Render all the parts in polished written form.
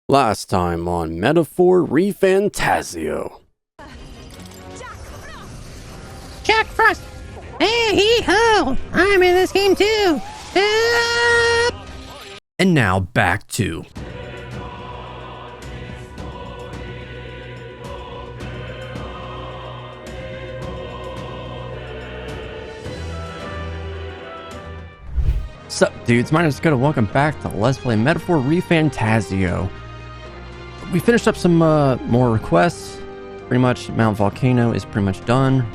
Last time on Metaphor ReFantazio. Jack Frost! Hey, hee-ho! I'm in this game too! And now back to... Sup dudes, my name is Dakota. Welcome back to Let's Play Metaphor ReFantazio. We finished up some more requests. Pretty much Mount Volcano is pretty much done.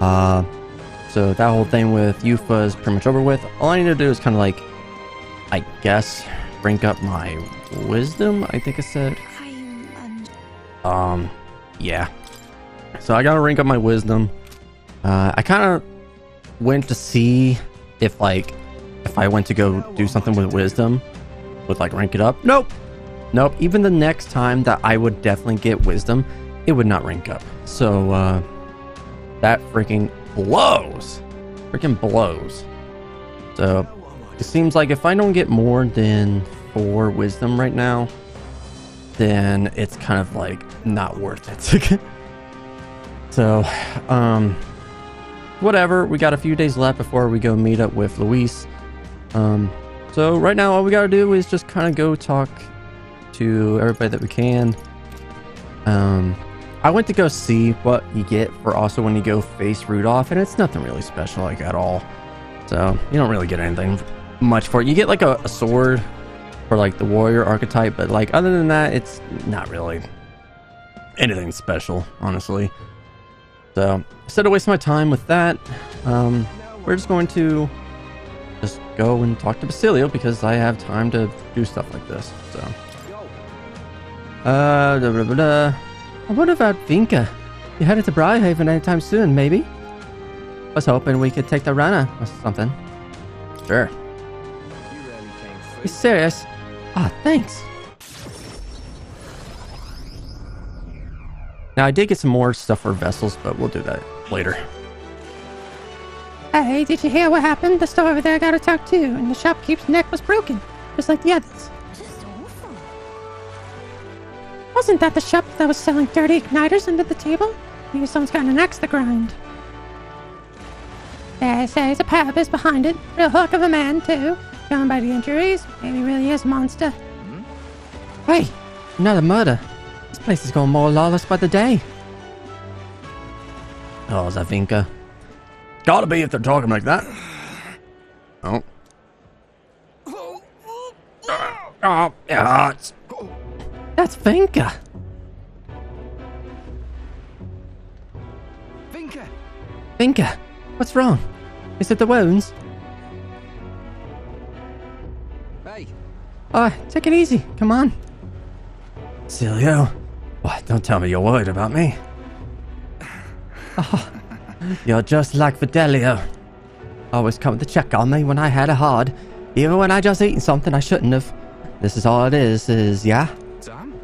So that whole thing with Yufa is pretty much over with. All I need to do is kind of like, I guess, rank up my wisdom, I think I said. Yeah. So I gotta rank up my wisdom. I kind of went to see if I went to go do something with wisdom, would like rank it up. Nope. Even the next time that I would definitely get wisdom, it would not rank up. So that freaking blows. So it seems like if I don't get more than 4 wisdom right now, then it's kind of like not worth it. So whatever, we got a few days left before we go meet up with Luis. So right now all we gotta do is just kind of go talk to everybody that we can. I went to go see what you get for also when you go face Rudolph, and it's nothing really special like at all. So you don't really get anything much for it. You get like a sword for like the warrior archetype, but like other than that, it's not really anything special, honestly. So instead of wasting my time with that, we're just going to just go and talk to Basilio because I have time to do stuff like this. So I wonder about Vinka. You headed to Briarhaven anytime soon, maybe? I was hoping we could take the runner or something. Sure. You serious? Ah, thanks. Now I did get some more stuff for vessels, but we'll do that later. Hey, did you hear what happened? The store over there got attacked too, and the shopkeeper's neck was broken, just like the others. Wasn't that the shop that was selling dirty igniters under the table? Maybe someone's got an axe to grind. They say a Parabus behind it. Real hook of a man, too. Going by the injuries, maybe really is a monster. Hey, another murder. This place is going more lawless by the day. Oh, is that Vinka? Gotta be if they're talking like that. Oh. Oh, yeah, That's Vinka. Vinka, what's wrong? Is it the wounds? Hey. Take it easy. Come on. Basilio. What? Don't tell me you're worried about me. Oh, you're just like Fidelio. Always coming to check on me when I had it hard, even when I just eaten something I shouldn't have. This is all it is yeah? Sam?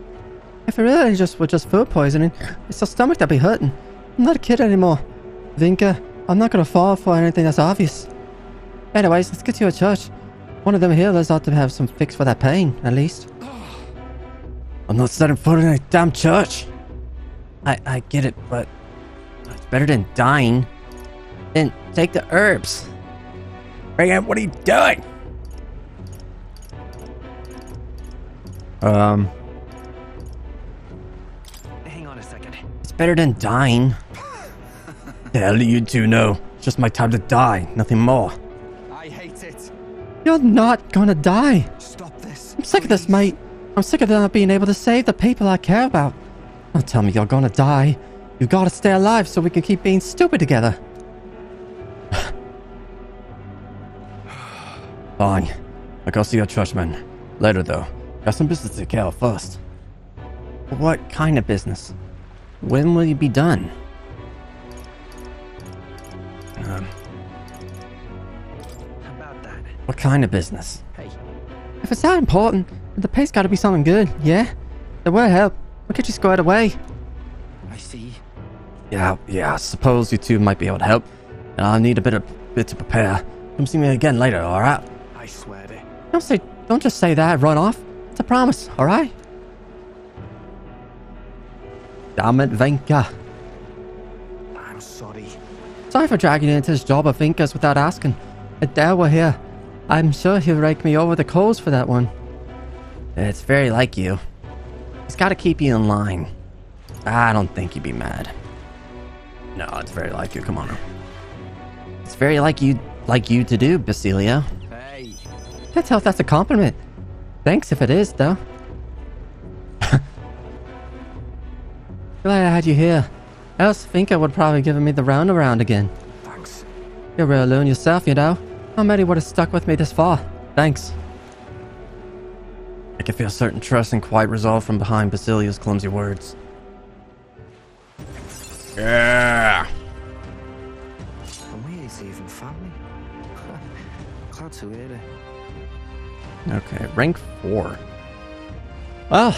If it really was just food poisoning, it's the stomach that be hurting. I'm not a kid anymore. Vinka, I'm not gonna fall for anything that's obvious. Anyways, let's get to your church. One of them healers ought to have some fix for that pain, at least. I'm not setting foot in a damn church. I get it, but it's better than dying. Then take the herbs. Ray, what are you doing? Hang on a second. It's better than dying. The hell do you two know? It's just my time to die, nothing more. I hate it. You're not gonna die. Stop this. I'm sick of this, mate. I'm sick of not being able to save the people I care about. Don't tell me you're gonna die. You gotta stay alive so we can keep being stupid together. Fine. I'll go see your churchman. Later, though. Got some business to take care of first. What kind of business? When will you be done? About that. What kind of business? Hey. If it's that important, then the pay's gotta be something good, yeah? There will help. We'll get you squared away. I see. Yeah, I suppose you two might be able to help. And I'll need a bit to prepare. Come see me again later, alright? I swear to. Don't just say that and run off. It's a promise, alright? Damn it, Vinka. I'm sorry. Sorry for dragging you into this job of Vinka's without asking. Adele were here. I'm sure he'll rake me over the coals for that one. It's very like you. He's got to keep you in line. I don't think he'd be mad. No, it's very like you. Come on. It's very like you to do, Basilio. Hey. Can't tell if that's a compliment. Thanks if it is, though. Glad I had you here. Else Vinka would probably given me the roundaround again. Thanks. You're real alone yourself, you know. How many would have stuck with me this far? Thanks. I can feel certain trust and quiet resolve from behind Basilio's clumsy words. Yeah. And we ain't even family. Glad to hear it. Okay, rank 4. Well,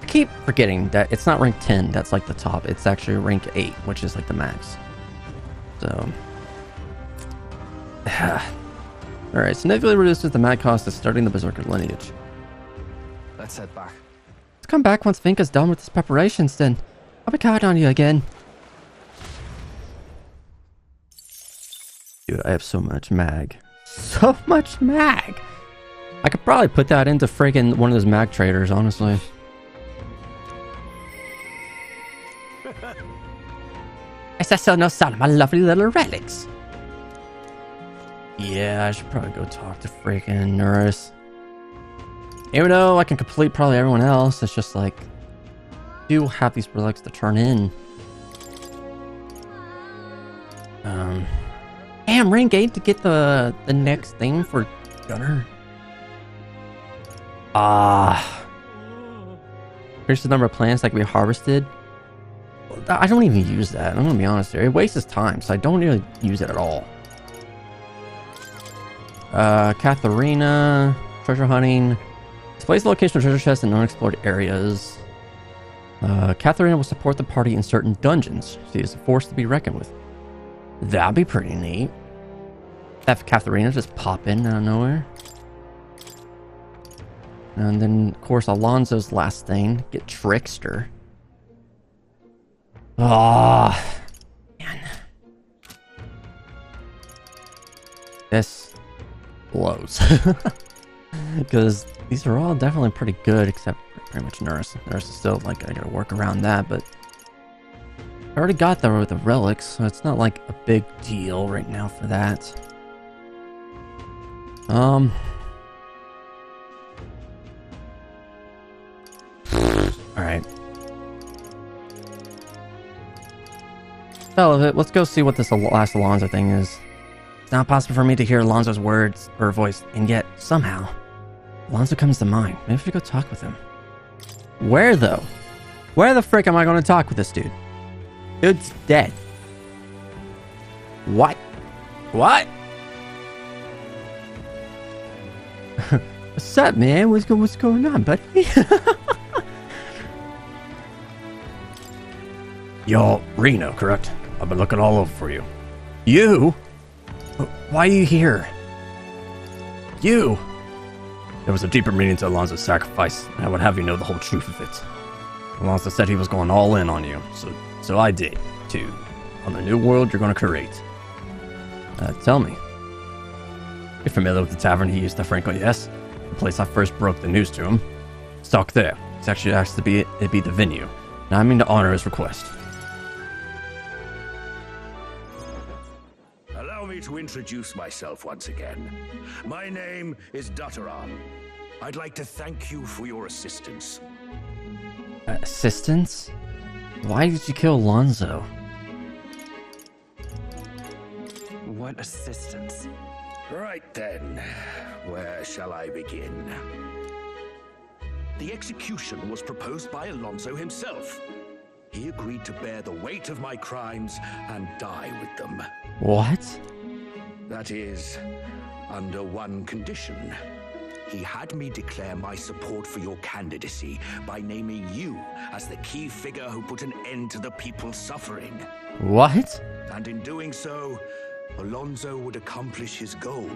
I keep forgetting that it's not rank 10. That's like the top. It's actually rank 8, which is like the max. So, alright, significantly reduces the mag cost of starting the Berserker lineage. Let's head back. Let's come back once Vinka's done with his preparations then. I'll be counting on you again. Dude, I have so much mag. So much mag! I could probably put that into friggin' one of those mag traders, honestly. Is that so no son of my lovely little relics? Yeah, I should probably go talk to freaking Nurse. Even though I can complete probably everyone else, it's just like, do have these relics to turn in. Damn, rank 8 to get the next thing for Gunner. Here's the number of plants that can be harvested. I don't even use that. I'm gonna be honest here. It wastes his time, so I don't really use it at all. Katharina, treasure hunting. Displays the location of treasure chests in unexplored areas. Katharina will support the party in certain dungeons. She is a force to be reckoned with. That'd be pretty neat. Have Katharina just pop in out of nowhere. And then, of course, Alonso's last thing. Get Trickster. Oh, man. This blows. Because these are all definitely pretty good, except for pretty much Nurse. Nurse is still, like, I gotta work around that, but I already got there with the relics, so it's not, like, a big deal right now for that. Alright. Hell of it. Let's go see what this last Alonso thing is. It's not possible for me to hear Alonso's words or voice, and yet, somehow, Alonso comes to mind. Maybe I should go talk with him. Where, though? Where the frick am I going to talk with this dude? Dude's dead. What? What? What's up, man? What's going on, buddy? You're Reno, correct? I've been looking all over for you. You? Why are you here? You? There was a deeper meaning to Alonso's sacrifice, and I would have you know the whole truth of it. Alonso said he was going all in on you, so I did, too. On the new world you're going to create. Tell me. You're familiar with the tavern he used to frequent, yes? The place I first broke the news to him. Stuck there. It's actually asked to be the venue. Now I mean to honor his request. Allow me to introduce myself once again. My name is Dataran. I'd like to thank you for your assistance. Assistance? Why did you kill Alonso? What assistance? Right then, where shall I begin? The execution was proposed by Alonso himself. He agreed to bear the weight of my crimes and die with them. What? That is, under one condition. He had me declare my support for your candidacy by naming you as the key figure who put an end to the people's suffering. What? And in doing so, Alonso would accomplish his goal,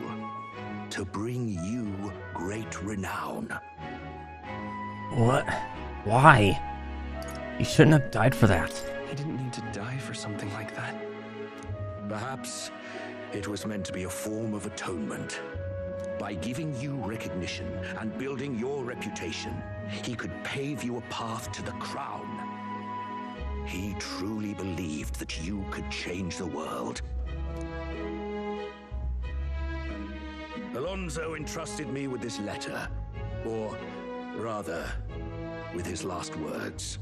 to bring you great renown. What? Why? You shouldn't have died for that. He didn't need to die for something like that. Perhaps it was meant to be a form of atonement. By giving you recognition and building your reputation, he could pave you a path to the crown. He truly believed that you could change the world. Alonso entrusted me with this letter, or rather, with his last words.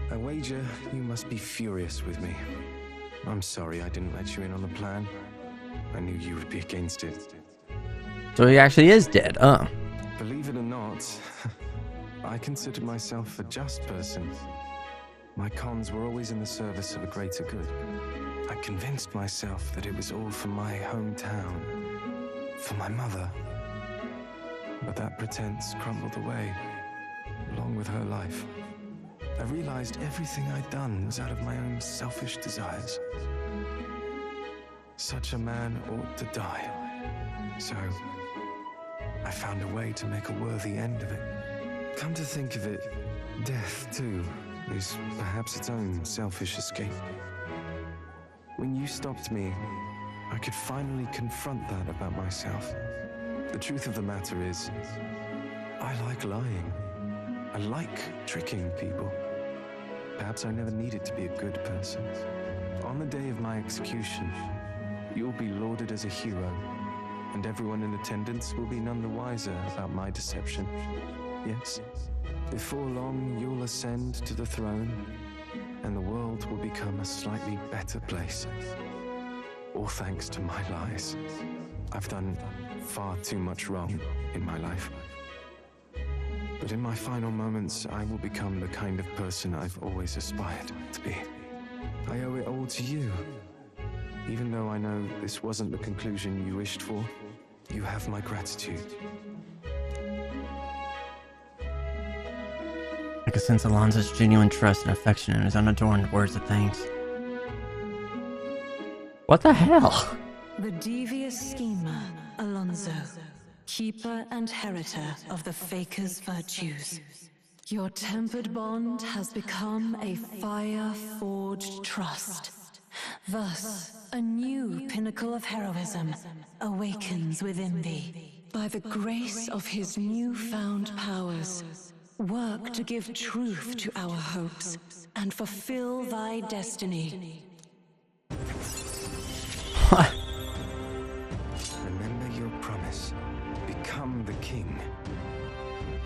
I wager you must be furious with me. I'm sorry I didn't let you in on the plan. I knew you would be against it. So he actually is dead, Believe it or not, I consider myself a just person. My cons were always in the service of a greater good. I convinced myself that it was all for my hometown, for my mother. But that pretense crumbled away, along with her life. I realized everything I'd done was out of my own selfish desires. Such a man ought to die. So, I found a way to make a worthy end of it. Come to think of it, death, too, is perhaps its own selfish escape. When you stopped me, I could finally confront that about myself. The truth of the matter is, I like lying. I like tricking people. Perhaps I never needed to be a good person. On the day of my execution, you'll be lauded as a hero, and everyone in attendance will be none the wiser about my deception. Yes, before long you'll ascend to the throne, and the world will become a slightly better place. All thanks to my lies. I've done far too much wrong in my life. But in my final moments, I will become the kind of person I've always aspired to be. I owe it all to you. Even though I know this wasn't the conclusion you wished for, you have my gratitude. I can sense Alonso's genuine trust and affection in his unadorned words of thanks. What the hell? The devious schemer, Alonso. Keeper and heriter of the Faker's virtues. Your tempered bond has become a fire-forged trust. Thus, a new pinnacle of heroism awakens within thee. By the grace of his newfound powers, work to give truth to our hopes and fulfill thy destiny. What? Remember your promise. Become the king.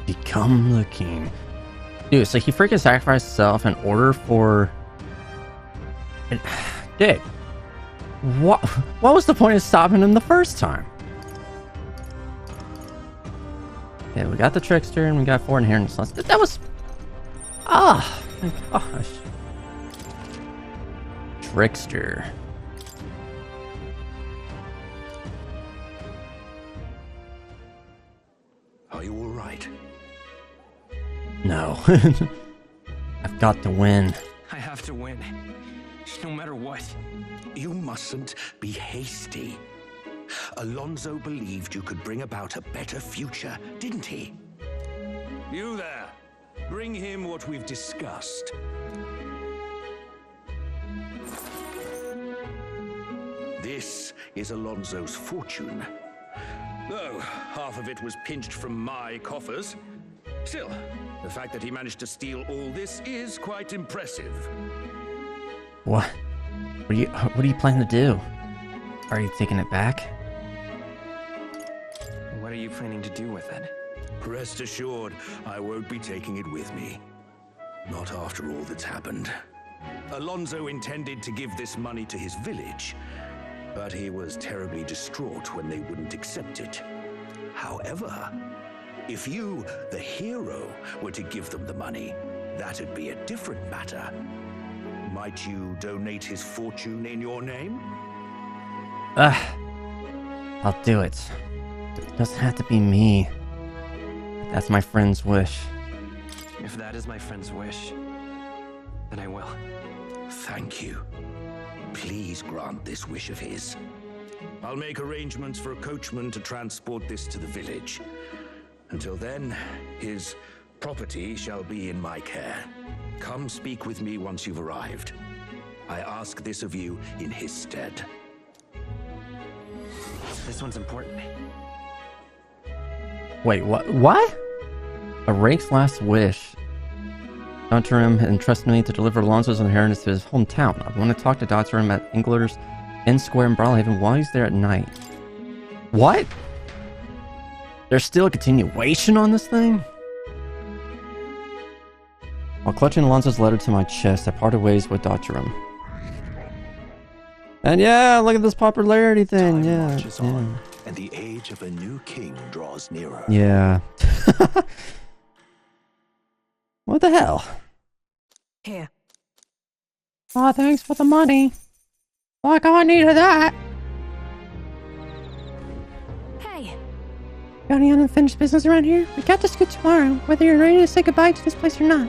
Become the king. Dude, so he freaking sacrificed himself in order for... Dude, what was the point of stopping him the first time? Okay, we got the trickster and we got 4 inherent slots. That was... Ah, my gosh. Trickster. Are you all right? No. I've got to win. I have to win. No matter what. You mustn't be hasty. Alonso believed you could bring about a better future, didn't he? You there. Bring him what we've discussed. This is Alonso's fortune. Though half of it was pinched from my coffers. Still, the fact that he managed to steal all this is quite impressive. What? What are you planning to do? Are you taking it back? What are you planning to do with it? Rest assured, I won't be taking it with me. Not after all that's happened. Alonso intended to give this money to his village, but he was terribly distraught when they wouldn't accept it. However, if you, the hero, were to give them the money, that'd be a different matter. Might you donate his fortune in your name? I'll do it. It doesn't have to be me. That's my friend's wish. If that is my friend's wish, then I will. Thank you. Please grant this wish of his. I'll make arrangements for a coachman to transport this to the village. Until then, his property shall be in my care. Come speak with me once you've arrived. I ask this of you in his stead. This one's important. Wait, what? A Rake's last wish. Dotterim entrusted me to deliver Alonso's inheritance to his hometown. I want to talk to Dotterim at Engler's Inn Square in Brawlhaven while he's there at night. What? There's still a continuation on this thing? While clutching Alonso's letter to my chest, I parted ways with Dotterim. And yeah, look at this popularity thing. Time marches on, and the age of a new king draws nearer. Yeah. What the hell? Here. Aw, thanks for the money. Like I needed that. Hey. Got any unfinished business around here? We got to scoot tomorrow, whether you're ready to say goodbye to this place or not.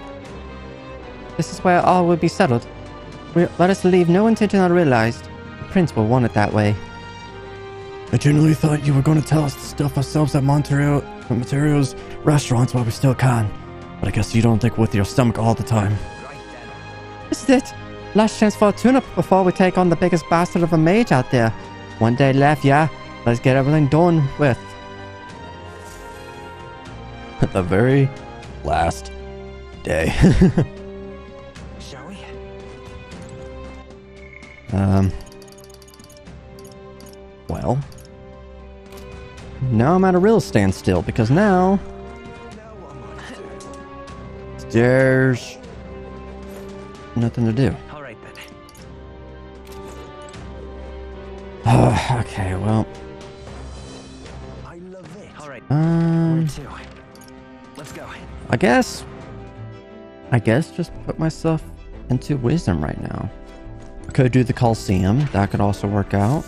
This is where all will be settled. Let us leave no intention unrealized. The prince will want it that way. I genuinely thought you were going to tell us to stuff ourselves at Monterio's restaurants while we still can. But I guess you don't think with your stomach all the time. This is it. Last chance for a tune-up before we take on the biggest bastard of a mage out there. One day left, yeah. Let's get everything done with. The very last day. Shall we? Well. Now I'm at a real standstill because now there's nothing to do. All right then. Okay, well. I love it. All right. Um. Where to? Let's go. I guess just put myself into wisdom right now. I could do the Coliseum. That could also work out.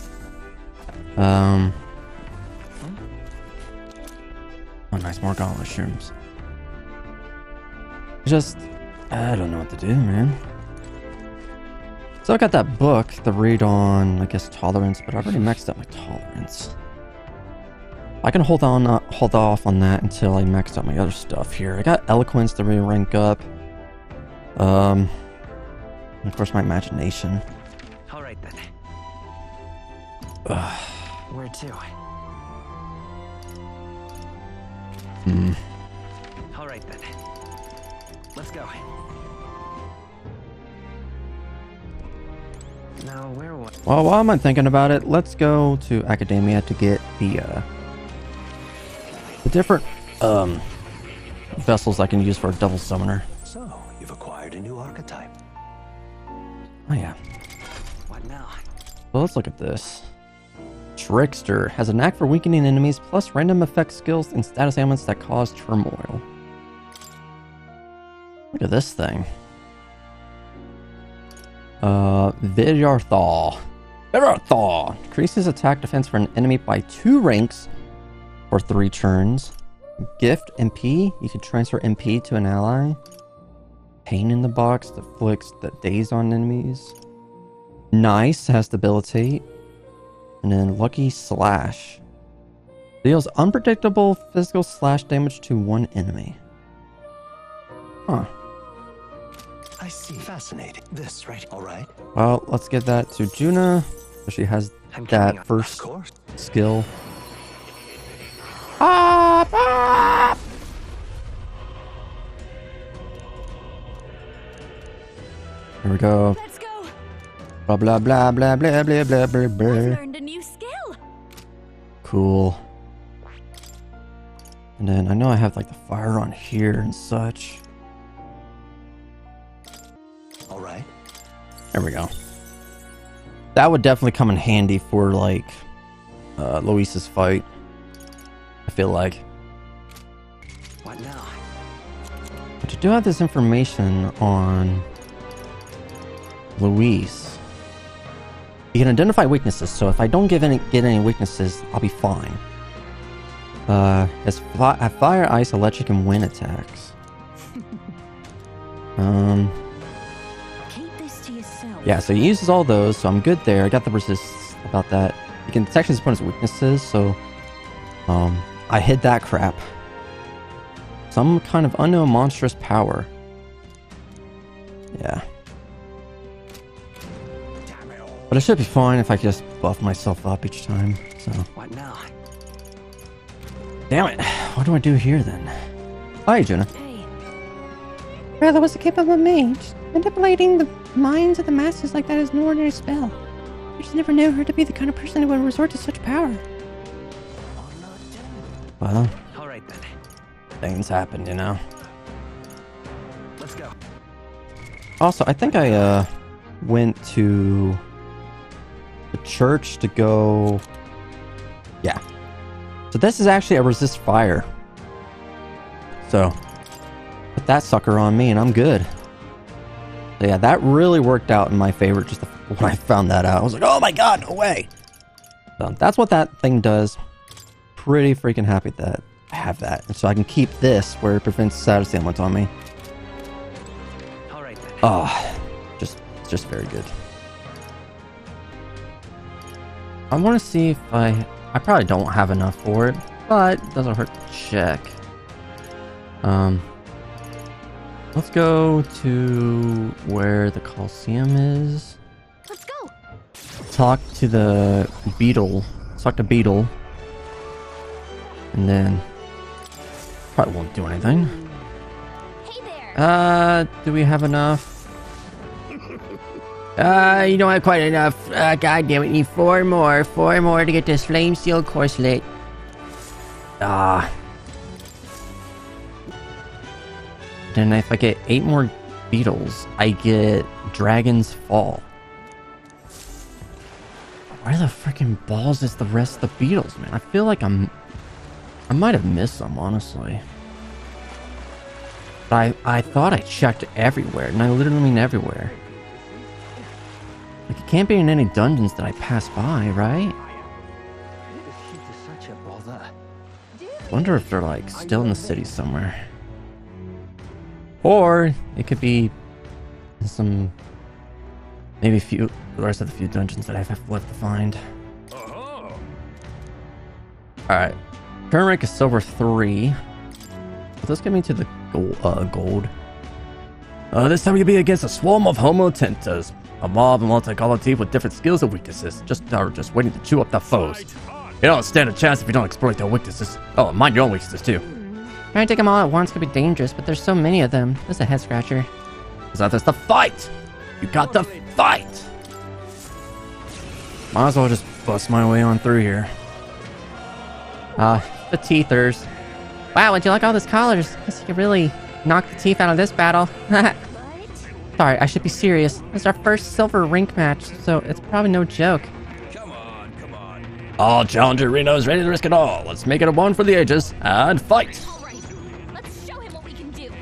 Oh, nice, more gauntlet shrooms. Just, I don't know what to do, man. So I got that book to read on, I guess, tolerance, but I've already maxed out my tolerance. I can hold off on that until I max out my other stuff here. I got eloquence to re-rank up. And of course my imagination. All right then. Ugh. Where to? All right then. Let's go. Now where was? Well, while I'm thinking about it, let's go to Academia to get the different vessels I can use for a double summoner. So, you've acquired a new archetype. Oh yeah. What now? Well, let's look at this. Trickster has a knack for weakening enemies, plus random effect skills and status ailments that cause turmoil. Look at this thing. Vidyarthal. Increases attack defense for an enemy by 2 ranks for 3 turns. Gift MP. You can transfer MP to an ally. Pain in the box inflicts the daze on enemies. Nice has debilitate. And then Lucky Slash. Deals unpredictable physical slash damage to 1 enemy. Huh. I see. Fascinating. This, right? All right. Well, let's get that to Juna. So she has I'm coming that up. first Of course. skill. Here we go. Let's go. Blah blah blah blah blah blah blah blah I've blah. learned a new skill. Cool. And then I know I have like the fire on here and such. All right. There we go. That would definitely come in handy for like Luis's fight. I feel like. What now? But you do have this information on Luis. You can identify weaknesses, so if I don't get any weaknesses, I'll be fine. Has fire, ice, electric, and wind attacks. Keep this to yourself. Yeah, so he uses all those, so I'm good there. I got the resist about that. You can detect his opponent's weaknesses, so I hid that crap. some kind of unknown monstrous power. Yeah. But it should be fine if I just buff myself up each time, so. What now? Damn it. What do I do here then? Hi, Juna. Hey, Rather was a capable mage. Manipulating the minds of the masses like that is no ordinary spell. I just never knew her to be the kind of person who would resort to such power. Well, All right then. things happen, you know. Let's go. Also, I think I went to the church to go. Yeah. So this is actually a resist fire. So put that sucker on me and I'm good. So yeah, that really worked out in my favor just when I found that out. I was like, oh my god, no way. So that's what that thing does. Pretty freaking happy that I have that. And so I can keep this where it prevents status ailments on me. All right then. Oh, just very good. I want to see if I probably don't have enough for it, but it doesn't hurt to check. Let's go to where the Coliseum is. let's go. Talk to the beetle. Talk to Beetle. And then probably won't do anything. Hey there. Do we have enough? You don't have quite enough. God damn it, need four more to get this flame sealed corselet. Then if I get 8 more beetles, I get Dragon's Fall. Where the freaking balls is the rest of the beetles, man? I feel like I might have missed some, honestly. But I thought I checked everywhere, and I literally mean everywhere. Like, it can't be in any dungeons that I pass by, right? Such a bother. Wonder if they're, like, still in the city somewhere. Or it could be in some, maybe the rest of the few dungeons that I have left to find. Alright. Current rank is silver 3. Does this get me to the gold? This time you'll be against a swarm of homotentas. A mob of multi-quality with different skills and weaknesses. Just waiting to chew up the foes. You don't stand a chance if you don't exploit their weaknesses. Oh, mind your own weaknesses too. Trying to take them all at once could be dangerous, but there's so many of them. This is a head scratcher. Because that's the fight! You got to fight! Might as well just bust my way on through here. The teethers. Wow, would you like all those collars? Guess you could really knock the teeth out of this battle. Sorry, I should be serious. It's our first silver rink match, so it's probably no joke. Come on. All challenger Reno is ready to risk it all. Let's make it a one for the ages and fight! All right, let's show him what we can do.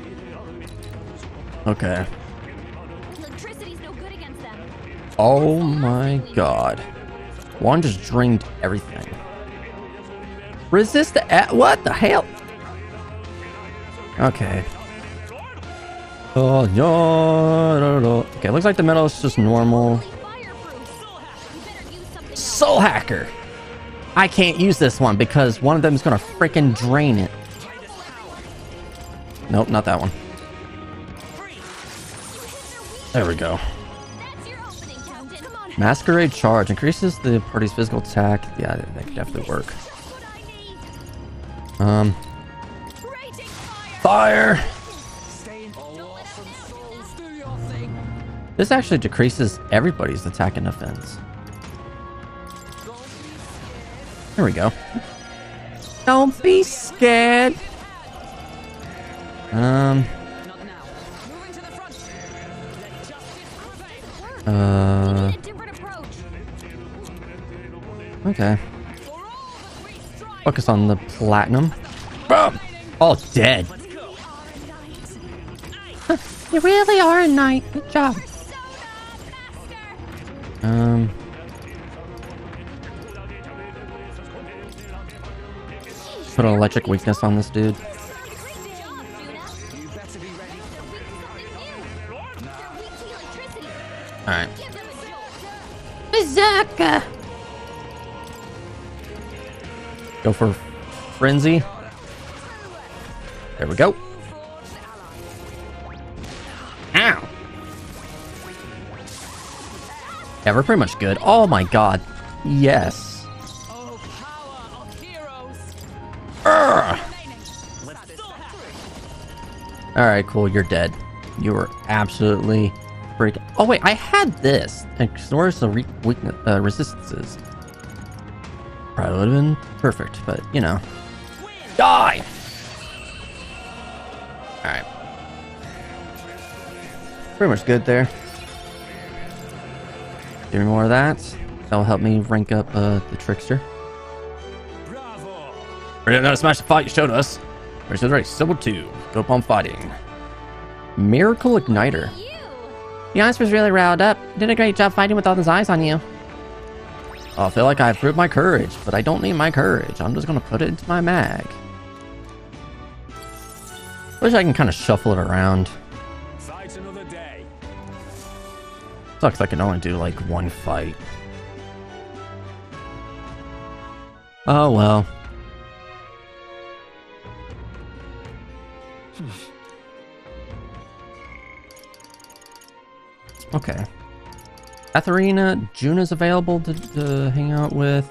Okay. Electricity's no good against them. Oh my god. One just drained everything. Resist the what the hell? Okay. Oh no. Okay, looks like the metal is just normal. Soul Hacker! I can't use this one because one of them is gonna freaking drain it. Nope, not that one. There we go. Masquerade Charge increases the party's physical attack. Yeah, that could definitely work. Fire! This actually decreases everybody's attack and defense. There we go. Don't be scared. Okay. Focus on the platinum. Boom! All dead. You really are a knight. Good job. Put an electric weakness on this dude. Alright. Berserker! Go for Frenzy. There we go. Yeah, we're pretty much good. Oh my god. Yes. Alright, cool. You're dead. You were absolutely freaking... Oh wait, I had this. Ignores the weakness, resistances. Probably would have been perfect, but you know. Die! Alright. Pretty much good there. Give me more of that. That'll help me rank up the trickster. Ready to smash the fight you showed us. Race to the race. Symbol 2. Go upon fighting. Miracle Igniter. The honest was really riled up. You did a great job fighting with all those eyes on you. I feel like I've proved my courage, but I don't need my courage. I'm just gonna put it into my mag. Wish I can kind of shuffle it around. Fight another day. Sucks I can only do like one fight. Oh well. Okay. Katharina, Juna's available to hang out with.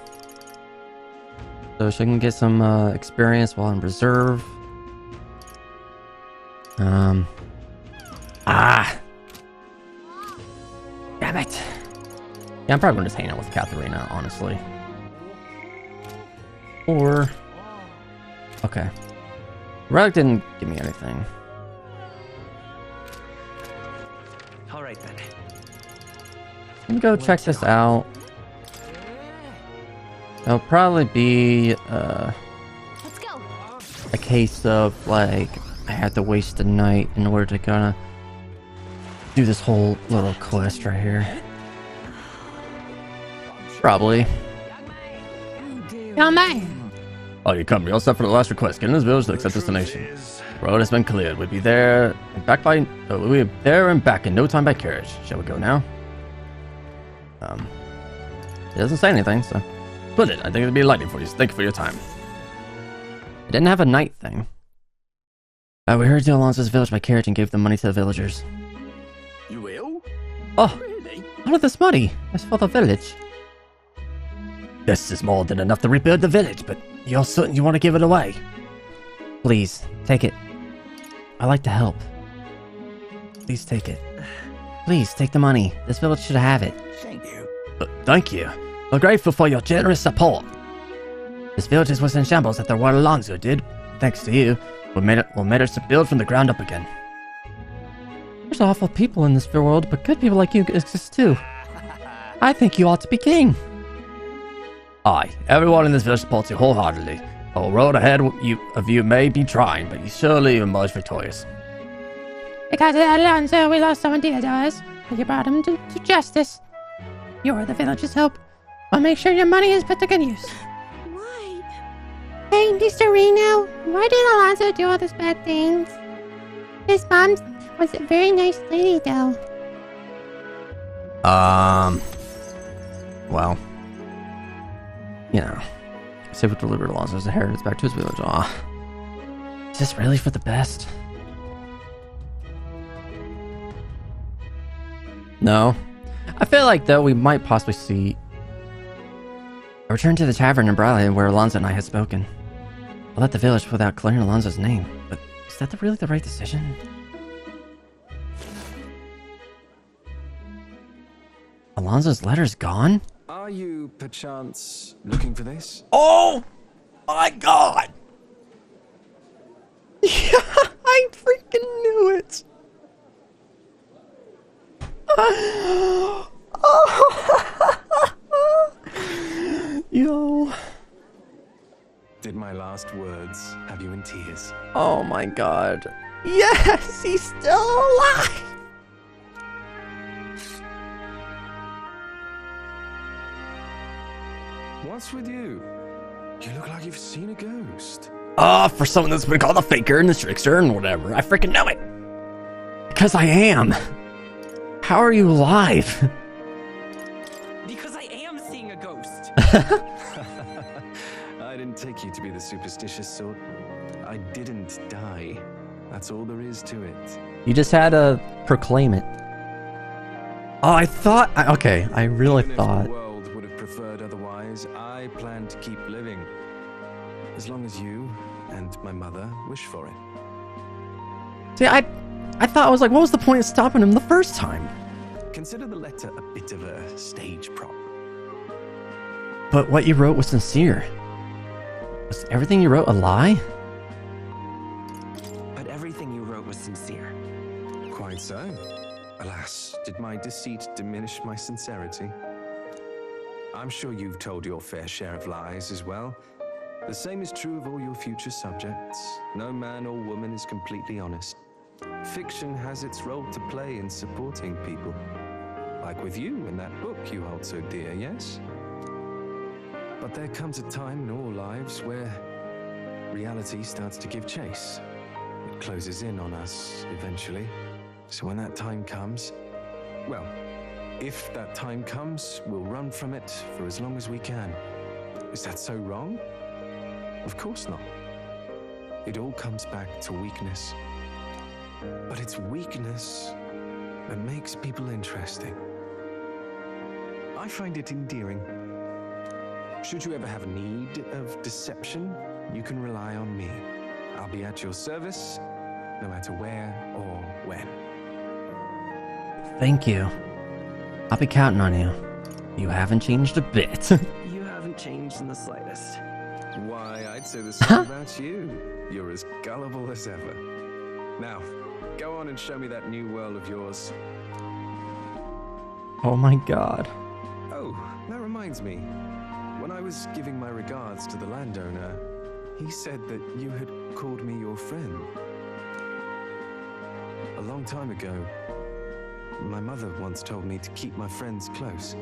So she can get some experience while in reserve. Damn it. Yeah, I'm probably gonna just hang out with Katharina, honestly. Or... Okay. Relic didn't give me anything. Alright then. Let me go check this out. It'll probably be Let's go. a case of like I had to waste the night in order to kind of do this whole little quest right here. Probably. Young man. Oh, you come. You're all set for the last request. Get in this village to accept destination. Road has been cleared. We'll be there and back by. We'll be there and back in no time by carriage. Shall we go now? It doesn't say anything, so split it. I think it'll be lightning for you. So thank you for your time. It didn't have a night thing. We heard to Alonso's village by carriage and gave the money to the villagers. You will? Oh, Really? all of this money is for the village. This is more than enough to rebuild the village, but you're certain you want to give it away? Please, take it. I like to help. Please take it. Please, take the money. This village should have it. Thank you. Thank you. We're grateful for your generous support. This village was in shambles after what Alonso did. Thanks to you, we made it to build from the ground up again. There's awful people in this world, but good people like you exist too. I think you ought to be king. Aye, everyone in this village supports you wholeheartedly. The road ahead of you may be trying, but you surely emerge victorious. Because of Alonso, we lost someone dear to us, but you brought him to justice. You're the village's hope. I'll make sure your money is put to good use. Why? Hey, Mr. Reno, why did Alonso do all these bad things? His mom was a very nice lady, though. Well, you know, say we delivered Alonso's inheritance back to his village. Aw, is this really for the best? No. I feel like, though, we might possibly see a return to the tavern in Briley where Alonso and I had spoken. I left the village without clearing Alonso's name, but is that really the right decision? Alonso's letter's gone? Are you, perchance, looking for this? Oh my god! Yeah, I freaking knew it! Yo. Did my last words have you in tears? Oh my god. Yes, he's still alive! What's with you? You look like you've seen a ghost. For someone that's been called a faker and a trickster and whatever, I freaking know it! Because I am! How are you alive? Because I am seeing a ghost. I didn't take you to be the superstitious sort. I didn't die. That's all there is to it. You just had to proclaim it. Oh, I thought... okay, I really Even if thought... the world would have preferred otherwise, I plan to keep living. As long as you and my mother wish for it. See, I thought, I was like, what was the point of stopping him the first time? Consider the letter a bit of a stage prop. But what you wrote was sincere. Was everything you wrote a lie? But everything you wrote was sincere. Quite so. Alas, did my deceit diminish my sincerity? I'm sure you've told your fair share of lies as well. The same is true of all your future subjects. No man or woman is completely honest. Fiction has its role to play in supporting people. Like with you in that book you hold so dear, yes? But there comes a time in all lives where reality starts to give chase. It closes in on us eventually. So when that time comes, well, if that time comes, we'll run from it for as long as we can. Is that so wrong? Of course not. It all comes back to weakness. But it's weakness that makes people interesting. I find it endearing. Should you ever have a need of deception, you can rely on me. I'll be at your service, no matter where or when. Thank you. I'll be counting on you. You haven't changed a bit. You haven't changed in the slightest. Why, I'd say the same about you. You're as gullible as ever. Now, go on and show me that new world of yours. Oh my god. Oh, that reminds me. When I was giving my regards to the landowner, he said that you had called me your friend. A long time ago, my mother once told me to keep my friends close.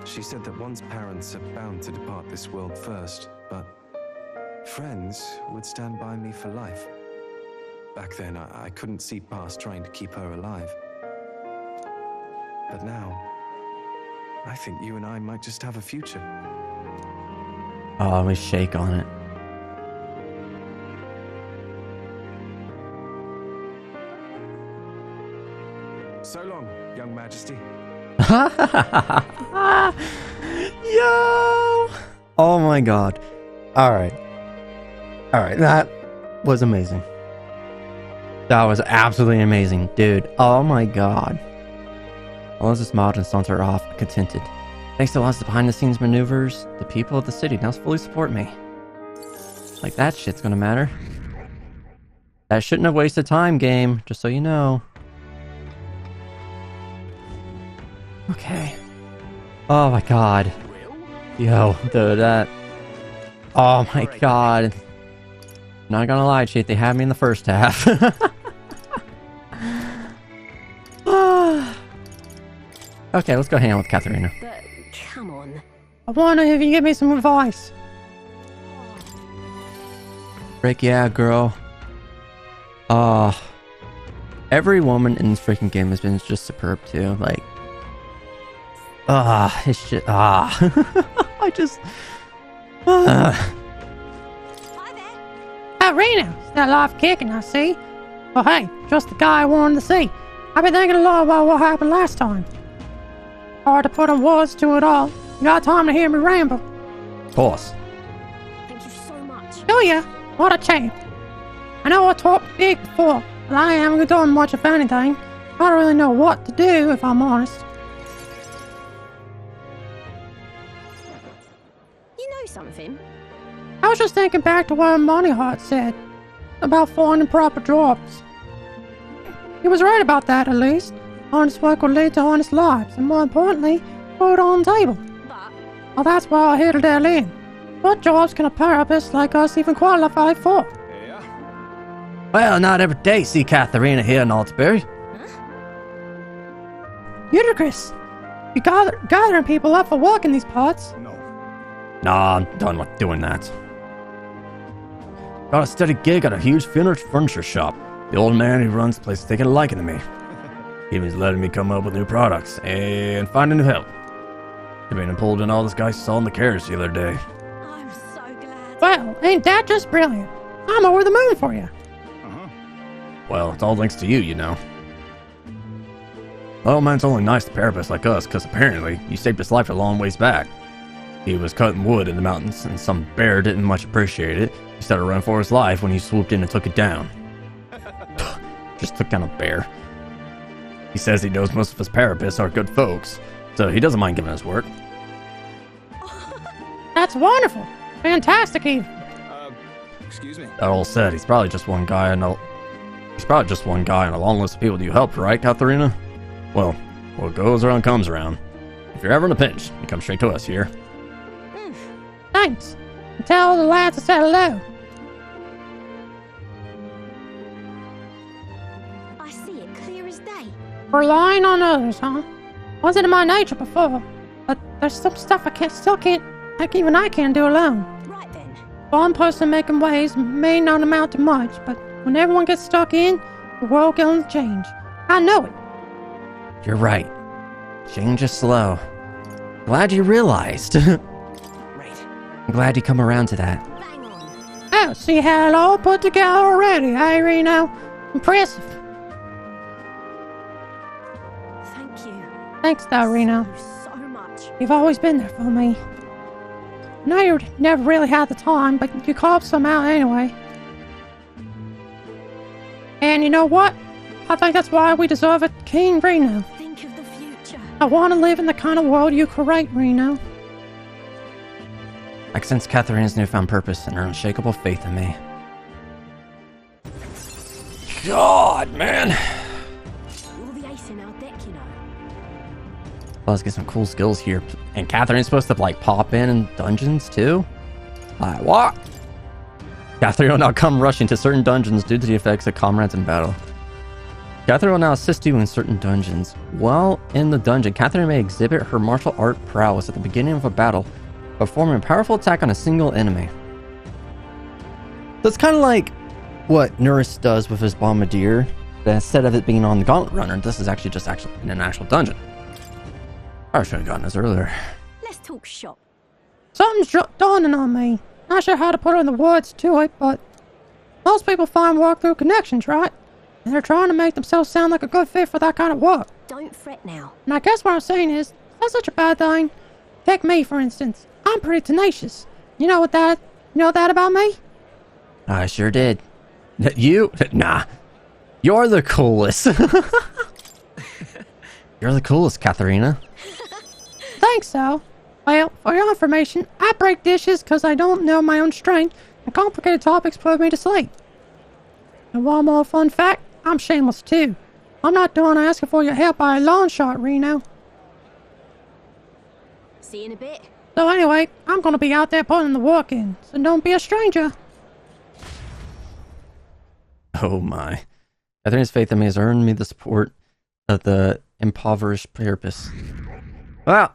She said that one's parents are bound to depart this world first, but friends would stand by me for life. Back then, I couldn't see past trying to keep her alive. But now, I think you and I might just have a future. Oh, we shake on it. So long, young majesty. Yo! Oh my god. Alright. Alright, that was amazing. That was absolutely amazing, dude. Oh my god. Alonso's mod and stunts are off, contented. Thanks to lots of behind-the-scenes maneuvers, the people of the city now fully support me. Like, that shit's gonna matter. That shouldn't have wasted time, game, just so you know. Okay. Oh my god. Yo, dude, that... Oh my god. Not gonna lie, cheat, they had me in the first half. Okay, let's go hang out with Katharina. But come on. I wonder if you can give me some advice. Rick, yeah, girl. Every woman in this freaking game has been just superb too. Like, it's just, I just, Hi there. Katharina, still alive kicking, I see. Oh hey, just the guy I wanted to see. I've been thinking a lot about what happened last time. Hard to put in words to it all. You got time to hear me ramble? of course. Thank you so much. Oh yeah, what a champ. I know I talked big before, but I haven't done much of anything. I don't really know what to do, if I'm honest. You know something? I was just thinking back to what Moneyheart said about finding proper jobs. He was right about that, at least. Honest work will lead to honest lives, and more importantly, food on the table. But Well, that's why I here to delve in. What jobs can a therapist like us even qualify for? Well, not every day see Katharina here in Altsbury. Ludicrous. You gathering people up for work in these parts. Nah, I'm done with doing that. Got a steady gig at a huge furniture shop. The old man who runs the place is taking a liking to me. He's letting me come up with new products and finding new help. I've been pulled in all this guy selling the carriage the other day. I'm so glad. Well, ain't that just brilliant? I'm over the moon for you. Well, it's all thanks to you, you know. The old man's only nice to therapists like us because apparently you saved his life a long ways back. He was cutting wood in the mountains and some bear didn't much appreciate it. He started running for his life when he swooped in and took it down. Just took down a bear. He says he knows most of his therapists are good folks, so he doesn't mind giving us work. That's wonderful. Fantastic, Eve. Excuse me. That all said, he's probably just one guy on a long list of people you helped, right, Katharina? Well, what goes around comes around. If you're ever in a pinch, you come straight to us here. Thanks. And tell the lads to say hello. I see it clear as day. Relying on others, huh? Wasn't in my nature before, but there's some stuff I can't, like even I can't do alone. Right then. One person making waves may not amount to much, but when everyone gets stuck in, the world can change. I know it. You're right. Change is slow. Glad you realized. Right. I'm glad you come around to that. Bang on. Oh, so you had it all put together already, eh, Reno? Impressive. Thank you. Thanks, though, Reno. So much. You've always been there for me. I know you never really had the time, but you called somehow anyway. And you know what? I think that's why we deserve a King Reno. Think of the future. I want to live in the kind of world you create, Reno. I can sense Katharina's newfound purpose and her unshakable faith in me. God, man. All the ace in our deck, you know. Let's get some cool skills here. And Katharine's supposed to, like, pop in dungeons, too? Like, what? Catherine will now come rushing to certain dungeons due to the effects of comrades in battle. Catherine will now assist you in certain dungeons. While in the dungeon, Catherine may exhibit her martial art prowess at the beginning of a battle, performing a powerful attack on a single enemy. So it's kind of like what Nurse does with his bombardier, but instead of it being on the gauntlet runner, this is actually just in an actual dungeon. I should have gotten this earlier. Let's talk shop. Something's dawning on me. Not sure how to put in the words to it, but most people find work through connections, right? And they're trying to make themselves sound like a good fit for that kind of work. Don't fret now. And I guess what I'm saying is, it's not such a bad thing. Take me, for instance. I'm pretty tenacious. You know that about me? I sure did. You? Nah. You're the coolest. You're the coolest, Katharina. Thanks, so. Well, for your information, I break dishes because I don't know my own strength, and complicated topics put me to sleep. And one more fun fact, I'm shameless too. I'm not done asking for your help by a long shot, Reno. See you in a bit. So anyway, I'm gonna be out there putting the work in, so don't be a stranger. Oh my. Katharina's faith in me has earned me the support of the impoverished therapists. Well,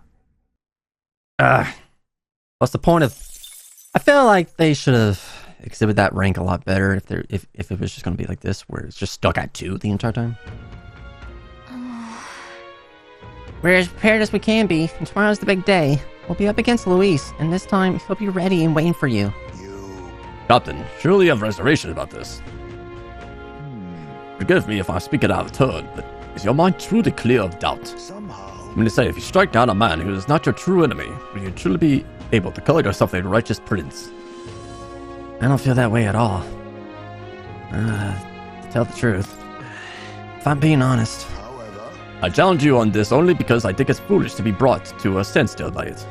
what's the point of... I feel like they should have exhibited that rank a lot better if it was just going to be like this, where it's just stuck at 2 the entire time. We're as prepared as we can be, and tomorrow's the big day. We'll be up against Luis, and this time he'll be ready and waiting for you. Captain, surely you have reservations about this. Forgive me if I speak it out of turn, but is your mind truly clear of doubt? I'm going to say, if you strike down a man who is not your true enemy, will you truly be able to call yourself a righteous prince? I don't feel that way at all. To tell the truth, if I'm being honest, I challenge you on this only because I think it's foolish to be brought to a standstill by it.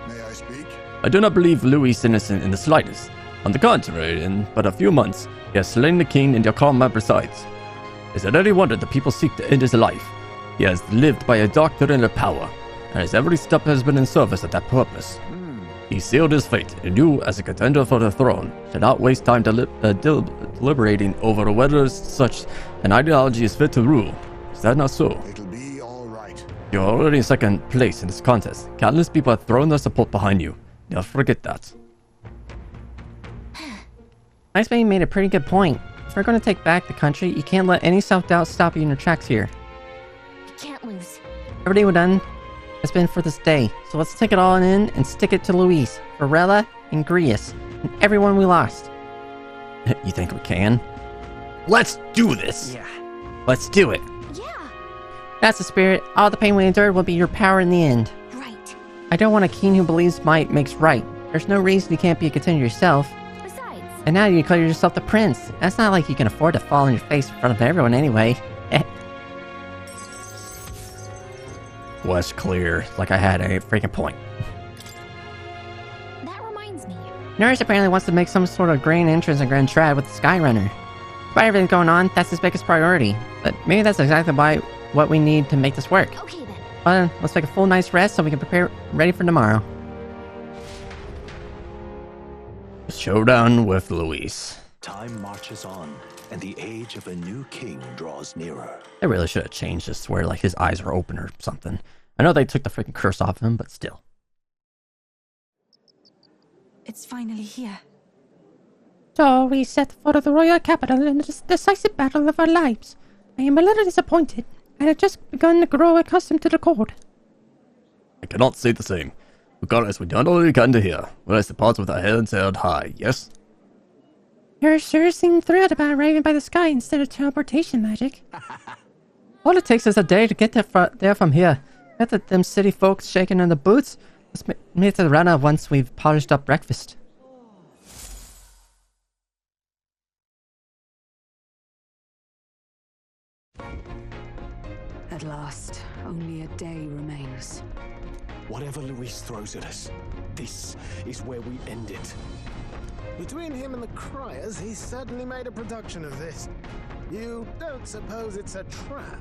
May I speak? I do not believe Louis is innocent in the slightest. On the contrary, in but a few months, he has slain the king and your comrade besides. Is it any wonder that people seek to end his life? He has lived by a doctrine of power, and his every step has been in service of that purpose. He sealed his fate, and you, as a contender for the throne, should not waste time deliberating over whether such an ideology is fit to rule. Is that not so? It'll be all right. You're already in second place in this contest. Countless people have thrown their support behind you. Never forget that. Iceman made a pretty good point. If we're going to take back the country, you can't let any self-doubt stop you in your tracks here. You can't lose. Everything we've done has been for this day, so let's take it all in and stick it to Luis, Varela, and Grius, and everyone we lost. You think we can? Let's do this! Yeah. Let's do it! Yeah. That's the spirit. All the pain we endured will be your power in the end. Right. I don't want a king who believes might makes right. There's no reason you can't be a contender yourself. Besides, And now you declare yourself the prince. That's not like you can afford to fall on your face in front of everyone anyway. Was clear. Like I had a freaking point. that reminds me. Nurse apparently wants to make some sort of grand entrance in Grand Trad with the Skyrunner. Despite everything going on, that's his biggest priority. But maybe that's exactly what we need to make this work. Okay then. Well, let's take a full night's rest so we can prepare ready for tomorrow. Showdown with Luis. Time marches on, and the age of a new king draws nearer. They really should have changed this to where like his eyes were open or something. I know they took the freaking curse off him, but still. It's finally here. So we set foot at the royal capital in the decisive battle of our lives. I am a little disappointed. I had just begun to grow accustomed to the cold. I cannot say the same. Regardless, we done all we can to here. Let us depart with our heads held high, yes? You sure seem thrilled about arriving by the sky instead of teleportation magic. All it takes is a day to get there from here. Let them city folks shaking in the boots. Let's meet the runner once we've polished up breakfast. At last, only a day remains. Whatever Luis throws at us, this is where we end it. Between him and the Criers, he's certainly made a production of this. You don't suppose it's a trap?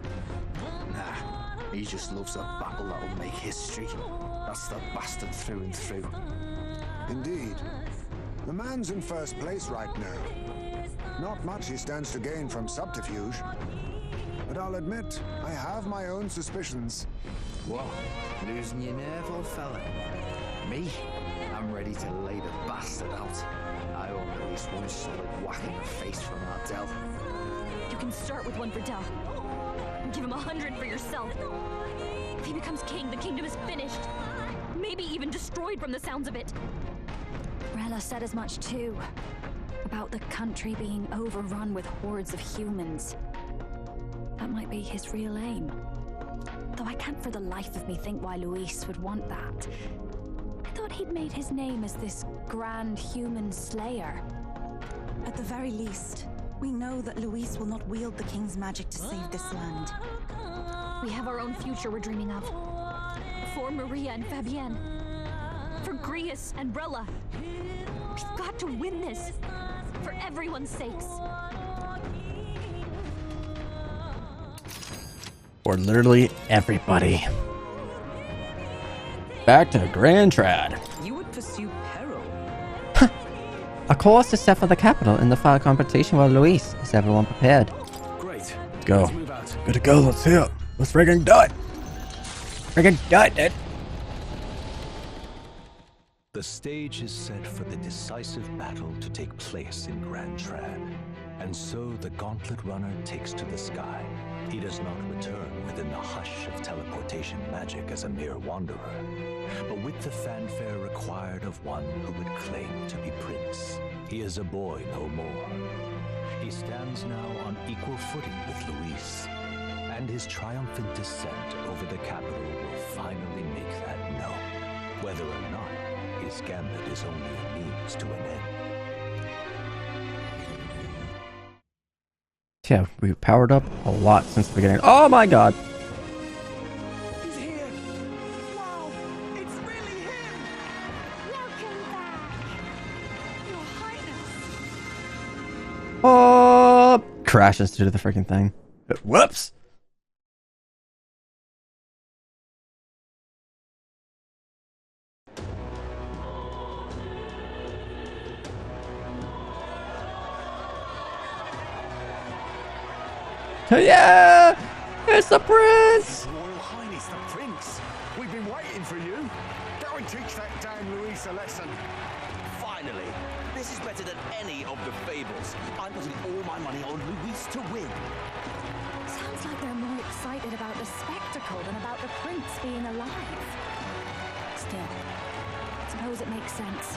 Nah, he just loves a battle that'll make history. That's the bastard through and through. Indeed. The man's in first place right now. Not much he stands to gain from subterfuge. But I'll admit, I have my own suspicions. What? Losing your nerve, old fella? Me? I'm ready to lay the bastard out. I owe at least one solid whack in the face from Ardell. You can start with one for Del. And give him 100 for yourself. If he becomes king, the kingdom is finished. Maybe even destroyed from the sounds of it. Rella said as much too. About the country being overrun with hordes of humans. That might be his real aim. Though I can't for the life of me think why Luis would want that. I thought he'd made his name as this grand human slayer. At the very least, we know that Luis will not wield the king's magic to save this land. We have our own future we're dreaming of. For Maria and Fabienne. For Grius and Brella. We've got to win this. For everyone's sakes. For literally everybody. Back to Grand Trad. You would pursue peril. A course is set for the capital in the final competition with Luis. Is everyone prepared? Great. Let's go. Let's move out. Good to go, let's hear it. Let's friggin' do it. Friggin' do it, dude. The stage is set for the decisive battle to take place in Grand Trad. And so the gauntlet runner takes to the sky. He does not return within the hush of teleportation magic as a mere wanderer, but with the fanfare required of one who would claim to be prince. He is a boy no more. He stands now on equal footing with Luis, and his triumphant descent over the capital will finally make that known, whether or not his gambit is only a means to an end. Yeah, we powered up a lot since the beginning. Oh my god. He's here! Wow! It's really him! Welcome back. Your Highness. Oh, crashes to the freaking thing. Whoops. Yeah! It's the prince! Royal Highness, the Prince! We've been waiting for you! Go and teach that damn Luis a lesson! Finally! This is better than any of the fables. I'm putting all my money on Luis to win. Sounds like they're more excited about the spectacle than about the prince being alive. Still, suppose it makes sense.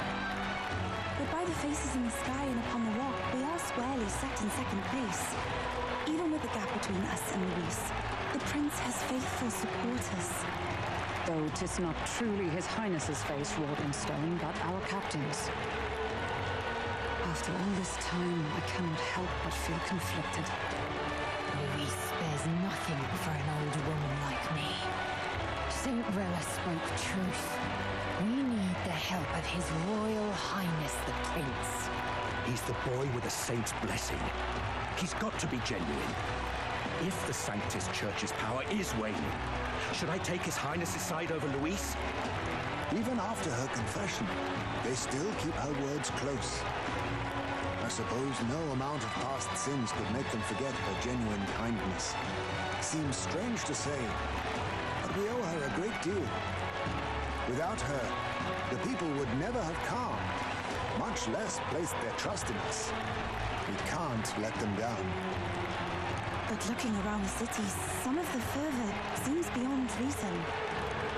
but by the faces in the sky and upon the rock, we are squarely set in second place. Even with the gap between us and Luis, the prince has faithful supporters. Though 'tis not truly His Highness's face wrought in stone, but our captain's. After all this time, I cannot help but feel conflicted. Luis spares nothing for an old woman like me. Saint Rella spoke truth. We need the help of His Royal Highness the Prince. He's the boy with a saint's blessing. He's got to be genuine. If the Sanctus Church's power is waning, should I take His Highness's side over Luis? Even after her confession, they still keep her words close. I suppose no amount of past sins could make them forget her genuine kindness. Seems strange to say, but we owe her a great deal. Without her, the people would never have come, much less placed their trust in us. We can't let them down. But looking around the city, some of the fervor seems beyond reason.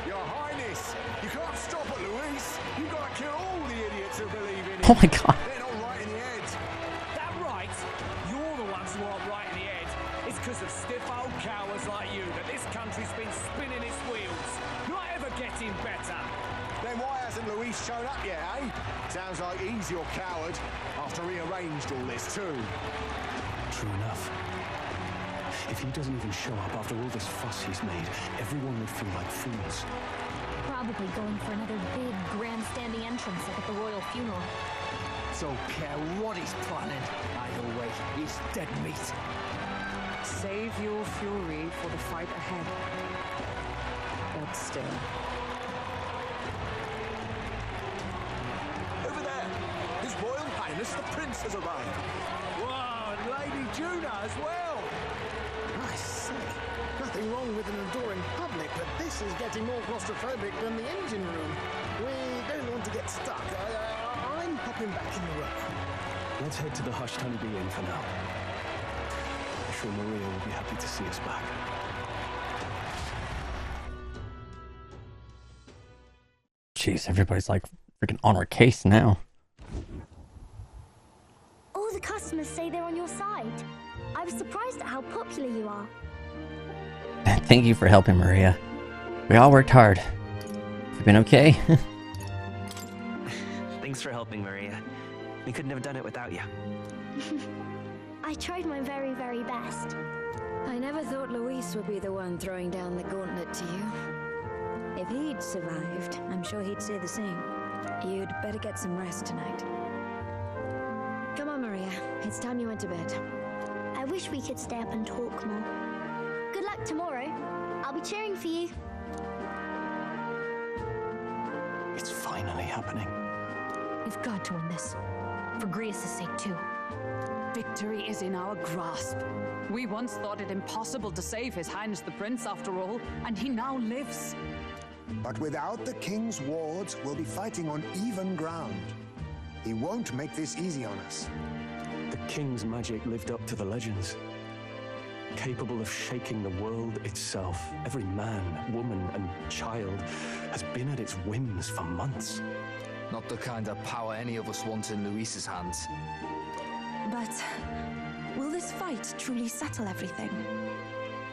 Your Highness, you can't stop at Luis. You've got to kill all the idiots who believe in it. Oh my God. They're not right in the head. That right? You're the ones who aren't right in the head. It's because of stiff old cowards like you that this country's been spinning its wheels. Not ever getting better. Then why hasn't Luis shown up yet, eh? Sounds like he's your coward after he arranged all this too. True enough. If he doesn't even show up after all this fuss he's made, everyone would feel like fools. Probably going for another big grandstanding entrance like at the royal funeral. Don't care what he's planning. Either way, he's dead meat. Save your fury for the fight ahead. But still. Over there! His Royal Highness the Prince has arrived. Whoa, and Lady Juna as well. I say, nothing wrong with an adoring public, but this is getting more claustrophobic than the engine room. We don't want to get stuck. I'm popping back in the room. Let's head to the hushed honeybee inn for now. I'm sure Maria will be happy to see us back. Jeez, everybody's like freaking on our case now. All the customers say they're on your side. I was surprised at how popular you are. Thank you for helping, Maria. We all worked hard. You been okay? Thanks for helping, Maria. We couldn't have done it without you. I tried my very, very best. I never thought Luis would be the one throwing down the gauntlet to you. If he'd survived, I'm sure he'd say the same. You'd better get some rest tonight. Come on, Maria. It's time you went to bed. I wish we could stay up and talk more. Good luck tomorrow. I'll be cheering for you. It's finally happening. We've got to win this. For Grius' sake, too. Victory is in our grasp. We once thought it impossible to save His Highness the Prince after all, and he now lives. But without the king's wards, we'll be fighting on even ground. He won't make this easy on us. The king's magic lived up to the legends. Capable of shaking the world itself. Every man, woman, and child has been at its whims for months. Not the kind of power any of us want in Luis's hands. But will this fight truly settle everything?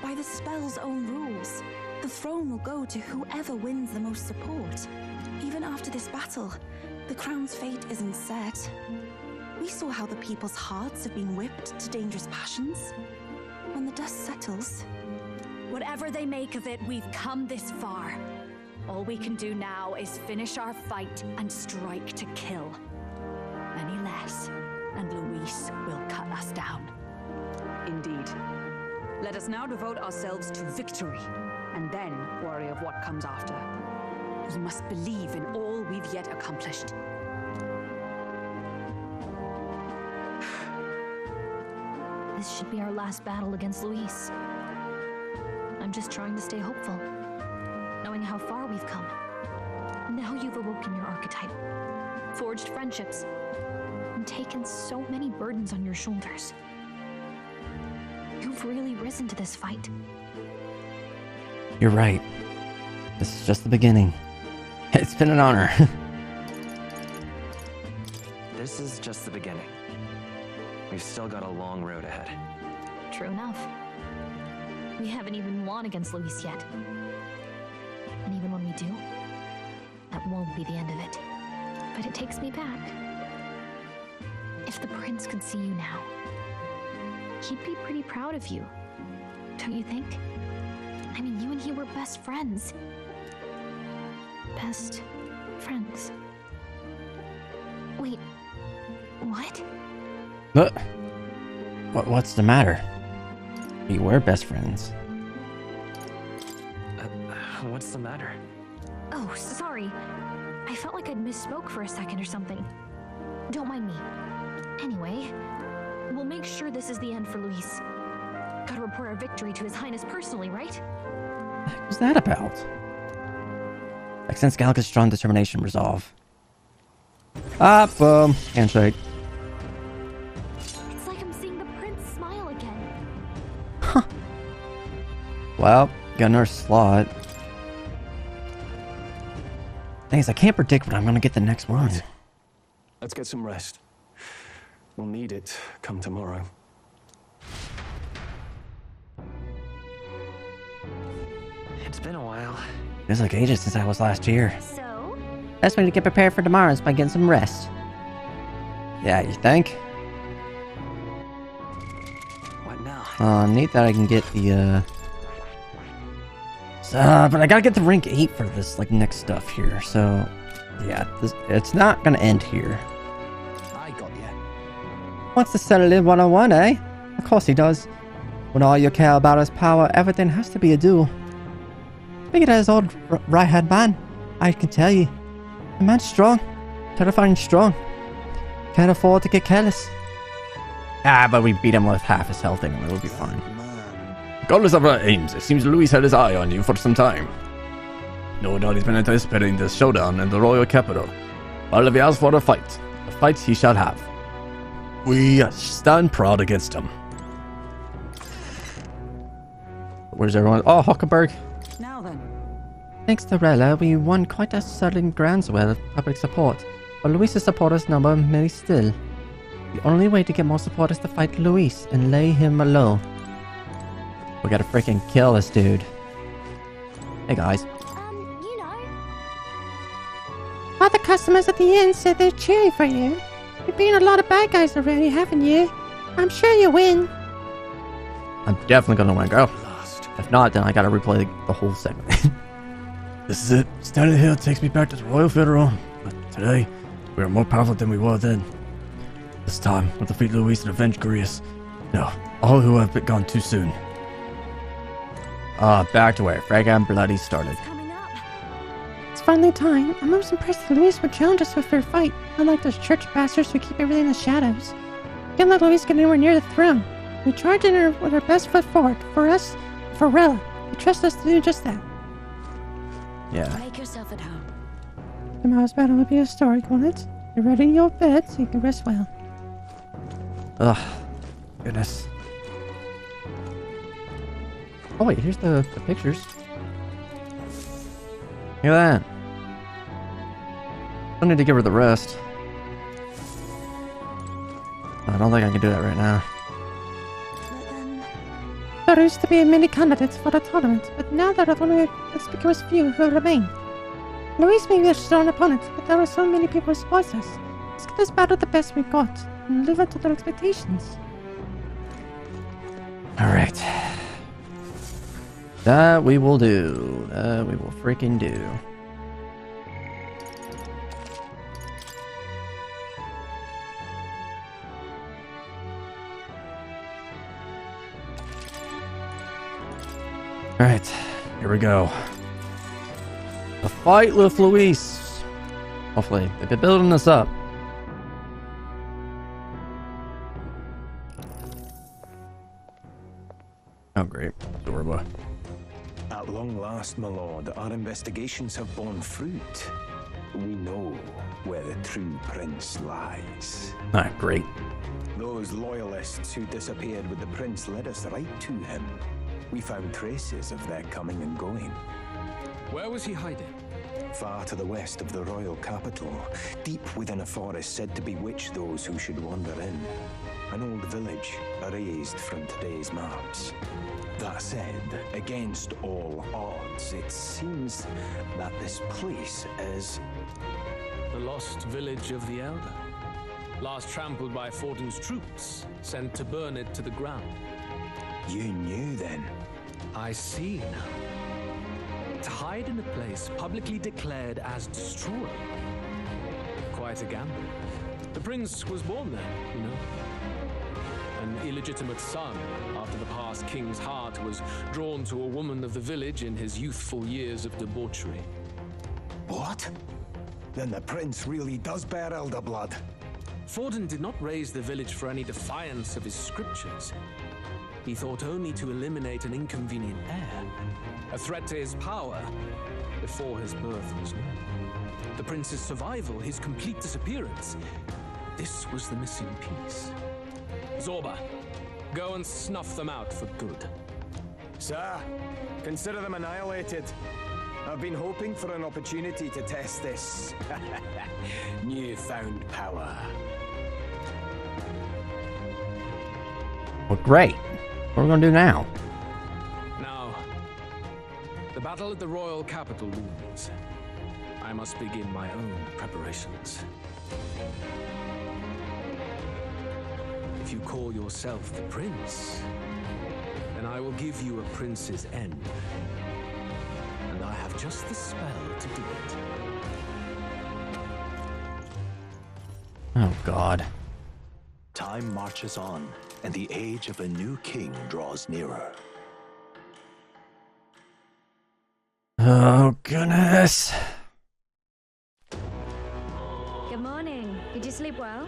By the spell's own rules, the throne will go to whoever wins the most support. Even after this battle, the crown's fate isn't set. We saw how the people's hearts have been whipped to dangerous passions. When the dust settles... Whatever they make of it, we've come this far. All we can do now is finish our fight and strike to kill. Any less, and Luis will cut us down. Indeed. Let us now devote ourselves to victory, and then worry of what comes after. We must believe in all we've yet accomplished. This should be our last battle against Luis. I'm just trying to stay hopeful, knowing how far we've come. Now you've awoken your archetype, forged friendships, and taken so many burdens on your shoulders. You've really risen to this fight. You're right. This is just the beginning. It's been an honor. This is just the beginning. We've still got a long road ahead. True enough. We haven't even won against Luis yet. And even when we do, that won't be the end of it. But it takes me back. If the prince could see you now, he'd be pretty proud of you. Don't you think? I mean, you and he were best friends. Best friends. Wait, what? What's the matter? We were best friends. What's the matter? Oh, sorry. I felt like I'd misspoke for a second or something. Don't mind me. Anyway, we'll make sure this is the end for Luis. Gotta report our victory to His Highness personally, right? What's that about? Like, sense Gallica's strong determination, resolve. Ah, boom. Handshake. It's like I'm seeing the prince smile again. Huh. Well, got another slot. Thing is, I can't predict when I'm gonna get the next one. Let's get some rest. We'll need it come tomorrow. It's been a while. Feels like ages since I was last here. So? Best way to get prepared for tomorrow is by getting some rest. Yeah, you think? What now? Neat that I can get the, but I gotta get the rank 8 for this, like, next stuff here, so... Yeah, it's not gonna end here. I got you. Wants to settle in one-on-one, eh? Of course he does. When all you care about is power, everything has to be a duel. Speaking as old right-hand man, I can tell you, the man's strong, terrifying strong. Can't afford to get careless. Ah, but we beat him with half his health anyway, we'll be fine. Regardless of our aims, it seems Luis had his eye on you for some time. No doubt he's been anticipating this showdown in the royal capital. Well, if he asks for a fight he shall have. We stand proud against him. Where's everyone? Oh, Huckenberg. Now then. Thanks to Rella, we won quite a sudden groundswell of public support, but Luis's supporters number many still. The only way to get more support is to fight Luis and lay him low. We gotta freaking kill this dude. Hey guys. You know. All the customers at the inn said they're cheering for you. You've beaten a lot of bad guys already, haven't you? I'm sure you win. I'm definitely gonna win, girl. If not, then I gotta replay the whole segment. This is it. Standing here takes me back to the Royal Federal. But today, we are more powerful than we were then. This time, we'll defeat Luis and avenge Grius. No, all who have been gone too soon. Back to where Frag and Bloody started. It's finally time. I'm most impressed that Luis would challenge us with their fight, unlike those church bastards who keep everything in the shadows. We can't let Luis get anywhere near the throne. We charge in her with our best foot forward, for us, for Rella. You trust us to do just that. Yeah. Make yourself at home. Tomorrow's battle will be historic, won't it? You're ready in your bed so you can rest well. Ugh. Goodness. Oh wait, here's the pictures. Look at that. I need to give her the rest. I don't think I can do that right now. There used to be many candidates for the tournament, but now there are only a conspicuous few who remain. Luis may be a strong opponent, but there are so many people who support us. Let's get this battle the best we got, and live up to their expectations. Alright. That we will do. That we will freaking do. Alright, here we go. The fight with Luis. Hopefully, they've been building this up. Oh, great. Zorba. At long last, my lord, our investigations have borne fruit. We know where the true prince lies. Ah, great. Those loyalists who disappeared with the prince led us right to him. We found traces of their coming and going. Where was he hiding? far to the west of the royal capital, deep within a forest said to bewitch those who should wander in. An old village, erased from today's maps. That said, against all odds, it seems that this place is... The lost village of the Elder. Last trampled by Fortin's troops, sent to burn it to the ground. You knew then? I see now. To hide in a place publicly declared as destroyed. Quite a gamble. The prince was born there, you know. An illegitimate son, after the past king's heart was drawn to a woman of the village in his youthful years of debauchery. What? Then the prince really does bear elder blood. Fortin did not raise the village for any defiance of his scriptures. He thought only to eliminate an inconvenient heir, a threat to his power, before his birth was known. The prince's survival, his complete disappearance, this was the missing piece. Zorba, go and snuff them out for good. Sir, consider them annihilated. I've been hoping for an opportunity to test this newfound power. Well, great. What are we gonna do now? Now, the battle at the royal capital looms. I must begin my own preparations. If you call yourself the prince, then I will give you a prince's end. And I have just the spell to do it. Oh, God. Time marches on, and the age of a new king draws nearer. Oh, goodness. Good morning. Did you sleep well?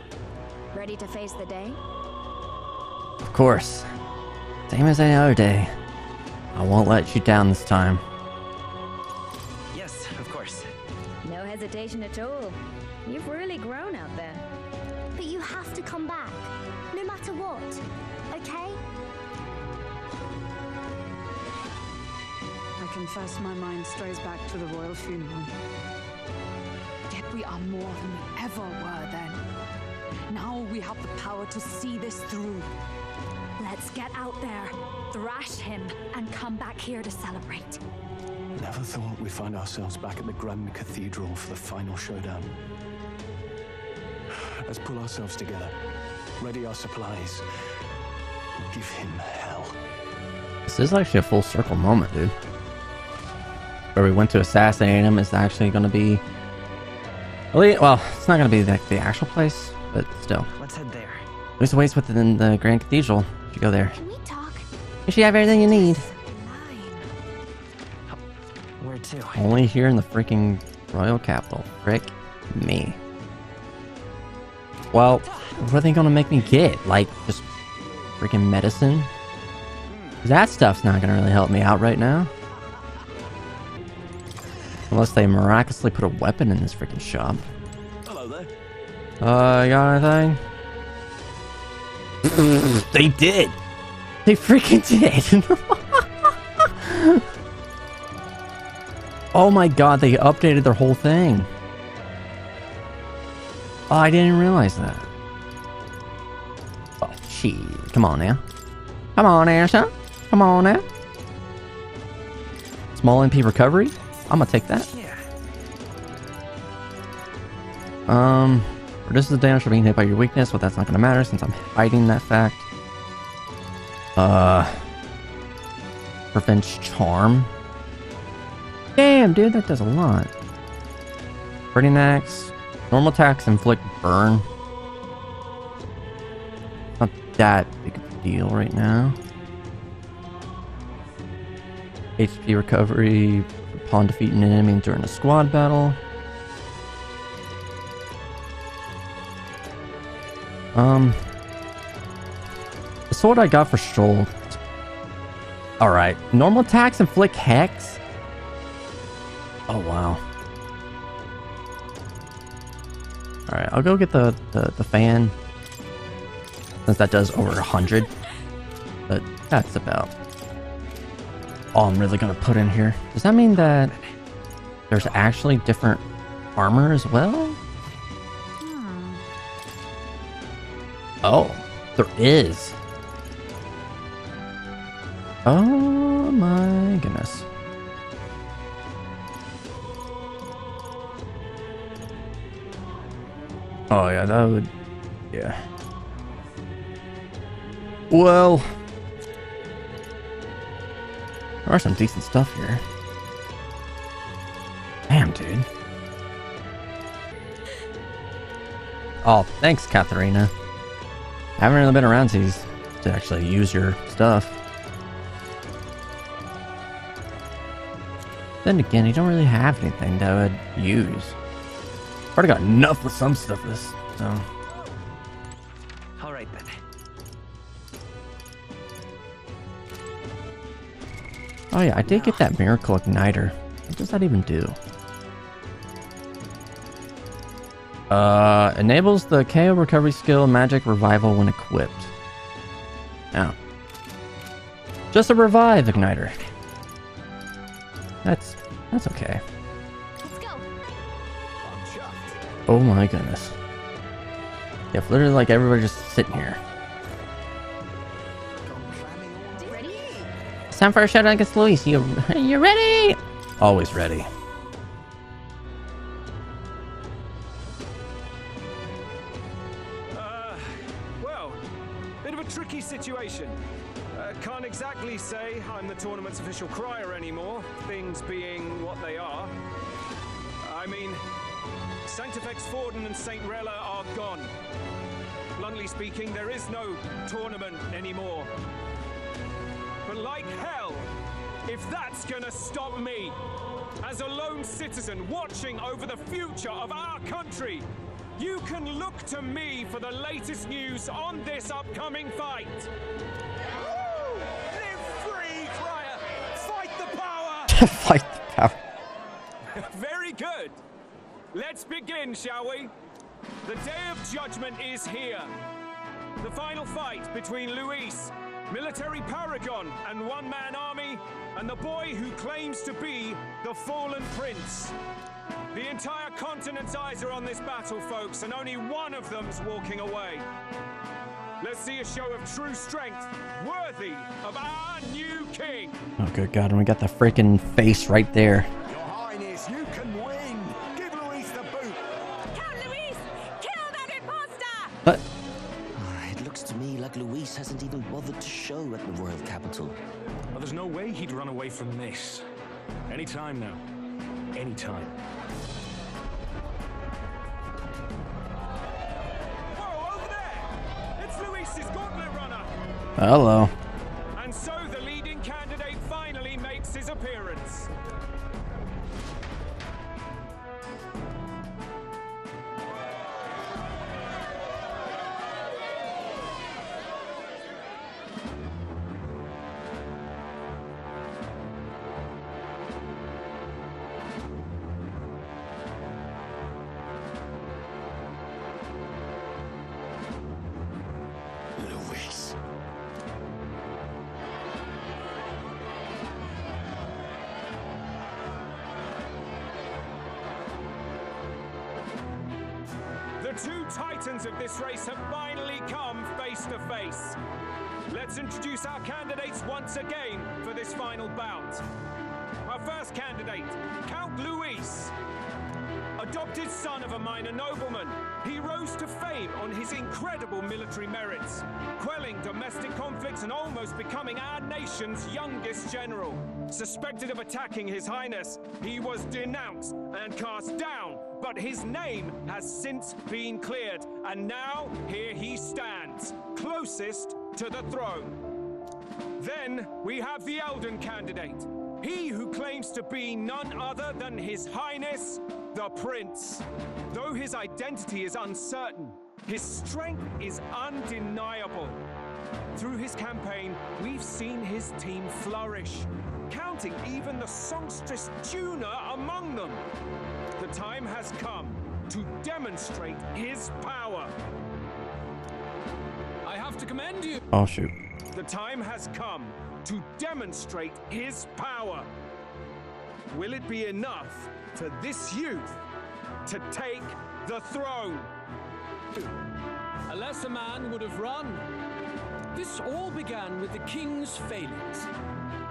Ready to face the day? Of course. Same as any other day. I won't let you down this time. Yes, of course. No hesitation at all. You've really grown out there. But you have to come back, no matter what, okay? I confess my mind strays back to the royal funeral. Yet we are more than we ever were then. Now we have the power to see this through. Let's get out there, thrash him, and come back here to celebrate. Never thought we'd find ourselves back at the Grand Cathedral for the final showdown. Let's pull ourselves together, ready our supplies, give him hell. This is actually a full circle moment, dude. Where we went to assassinate him is actually going to be... Well, it's not going to be the actual place, but still. Let's head there. There's ways within the Grand Cathedral. You should go there. Can we talk? You should have everything you need. Where to? Only here in the freaking royal capital. Frick me. Well, what are they gonna make me get? Like, just freaking medicine? That stuff's not gonna really help me out right now. Unless they miraculously put a weapon in this freaking shop. Hello there. You got anything? They did! They freaking did! Oh my god, they updated their whole thing. Oh, I didn't realize that. Oh, gee. Come on now. Come on now, son. Come on now. Small MP recovery? I'm gonna take that. Yeah. Reduces the damage for being hit by your weakness, but that's not gonna matter since I'm hiding that fact. Prevents charm. Damn, dude, that does a lot. Burning axe. Normal attacks inflict burn. Not that big of a deal right now. HP recovery upon defeating an enemy during a squad battle. The sword I got for Stroll. Alright. Normal attacks inflict hex? Oh, wow. Alright, I'll go get the fan. Since that does over 100. But that's about all I'm really gonna put in here. Does that mean that there's actually different armor as well? Oh, there is. Oh my goodness. Oh yeah, that would... yeah. Well... there are some decent stuff here. Damn, dude. Oh, thanks, Katharina. I haven't really been around to actually use your stuff. Then again, you don't really have anything that I would use. Already got enough with some stuff this, so... Alright then. Oh yeah, I did get that miracle igniter. What does that even do? Enables the KO recovery skill magic revival when equipped. Oh. Just a revive igniter. That's okay. Let's go. Oh my goodness. Yeah, literally like everybody just sitting here. It's time for a showdown against Luis. You ready? Always ready. Well, bit of a tricky situation. Can't exactly say I'm the tournament's official crier anymore, things being what they are. I mean, Sanctifex Forden and St. Rella are gone. Bluntly speaking, there is no tournament anymore. But like hell, if that's gonna stop me, as a lone citizen watching over the future of our country, you can look to me for the latest news on this upcoming fight. Live free, Crier! Fight the power! Fight the power. Very good. Let's begin, shall we? The day of judgment is here. The final fight between Luis, military paragon and one-man army, and the boy who claims to be the fallen prince. The entire continent's eyes are on this battle, folks, and only one of them's walking away. Let's see a show of true strength, worthy of our new king. Oh good god, and we got the freaking face right there. Your Highness, you can win. Give Luis the boot. Count Luis! Kill that imposter! But It looks to me like Luis hasn't even bothered to show at the royal capital. Well, there's no way he'd run away from this. Anytime now. Anytime. Whoa, over there! It's Luis's gauntlet runner. hello. And so the leading candidate finally makes his appearance. Luis. The two titans of this race have finally come face to face. Let's introduce our candidates once again for this final bout. Our first candidate, Count Luis. Adopted son of a minor nobleman, he rose to fame on his incredible military merits, quelling domestic conflicts and almost becoming our nation's youngest general. Suspected of attacking His Highness, he was denounced and cast down, but his name has since been cleared, and now here he stands, closest to the throne. Then we have the Elden candidate, he who claims to be none other than His Highness, the Prince. Though his identity is uncertain, his strength is undeniable. Through his campaign, we've seen his team flourish, counting even the songstress Tuna among them. The time has come to demonstrate his power. I have to commend you. Oh shoot. The time has come to demonstrate his power. Will it be enough for this youth to take the throne. A lesser man would have run. This all began with the king's failings.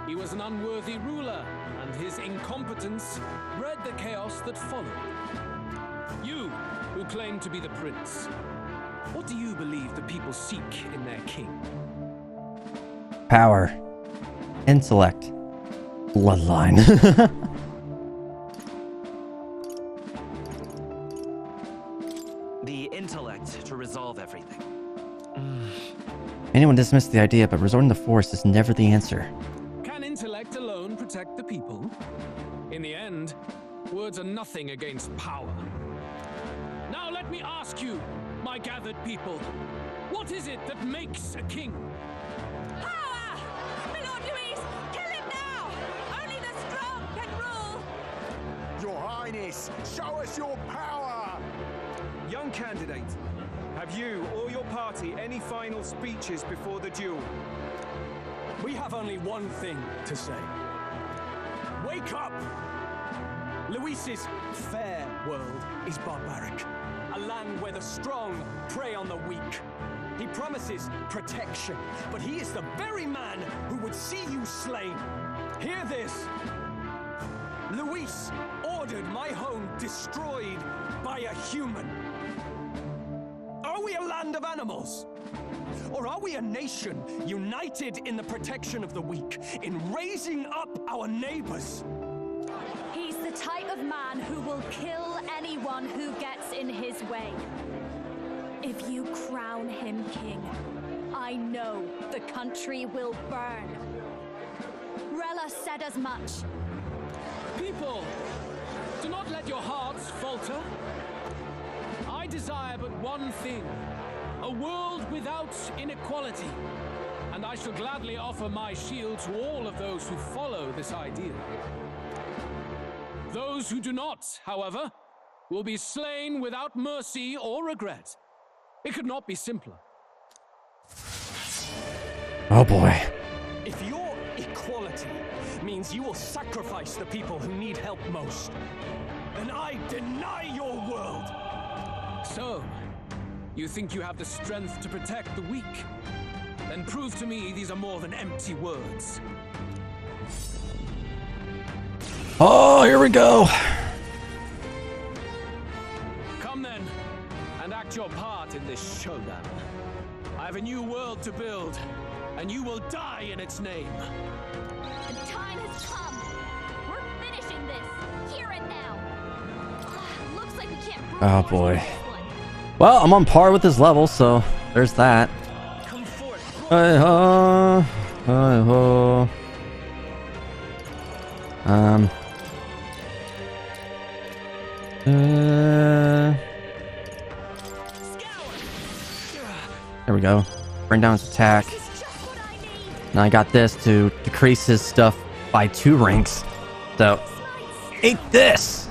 He was an unworthy ruler, and his incompetence bred the chaos that followed. You, who claim to be the prince, what do you believe the people seek in their king? Power. Intellect. Bloodline. The intellect to resolve everything. Anyone dismissed the idea, but resorting to force is never the answer. Can intellect alone protect the people? In the end, words are nothing against power. Now let me ask you, my gathered people, what is it that makes a king? Power! My Lord Louise, kill him now! Only the strong can rule! Your Highness, show us your power! Young candidate, have you or your party any final speeches before the duel? We have only one thing to say. Wake up! Luis's fair world is barbaric. A land where the strong prey on the weak. He promises protection, but he is the very man who would see you slain. Hear this. Luis ordered my home destroyed by a human. Are we a land of animals? Or are we a nation united in the protection of the weak, in raising up our neighbors? He's the type of man who will kill anyone who gets in his way. If you crown him king, I know the country will burn. Rella said as much. People, do not let your hearts falter. I desire but one thing, a world without inequality. And I shall gladly offer my shield to all of those who follow this ideal. Those who do not, however, will be slain without mercy or regret. It could not be simpler. Oh boy. If your equality means you will sacrifice the people who need help most, then I deny your world. So, you think you have the strength to protect the weak? Then prove to me these are more than empty words. Oh, here we go. Come then, and act your part in this showdown. I have a new world to build, and you will die in its name. The time has come. We're finishing this, here and now. Looks like we can't prove Oh boy. Well, I'm on par with his level, so there's that. Hi-ho. Hi-ho. There we go. Bring down his attack. Now I got this to decrease his stuff by 2 ranks. So, eat this!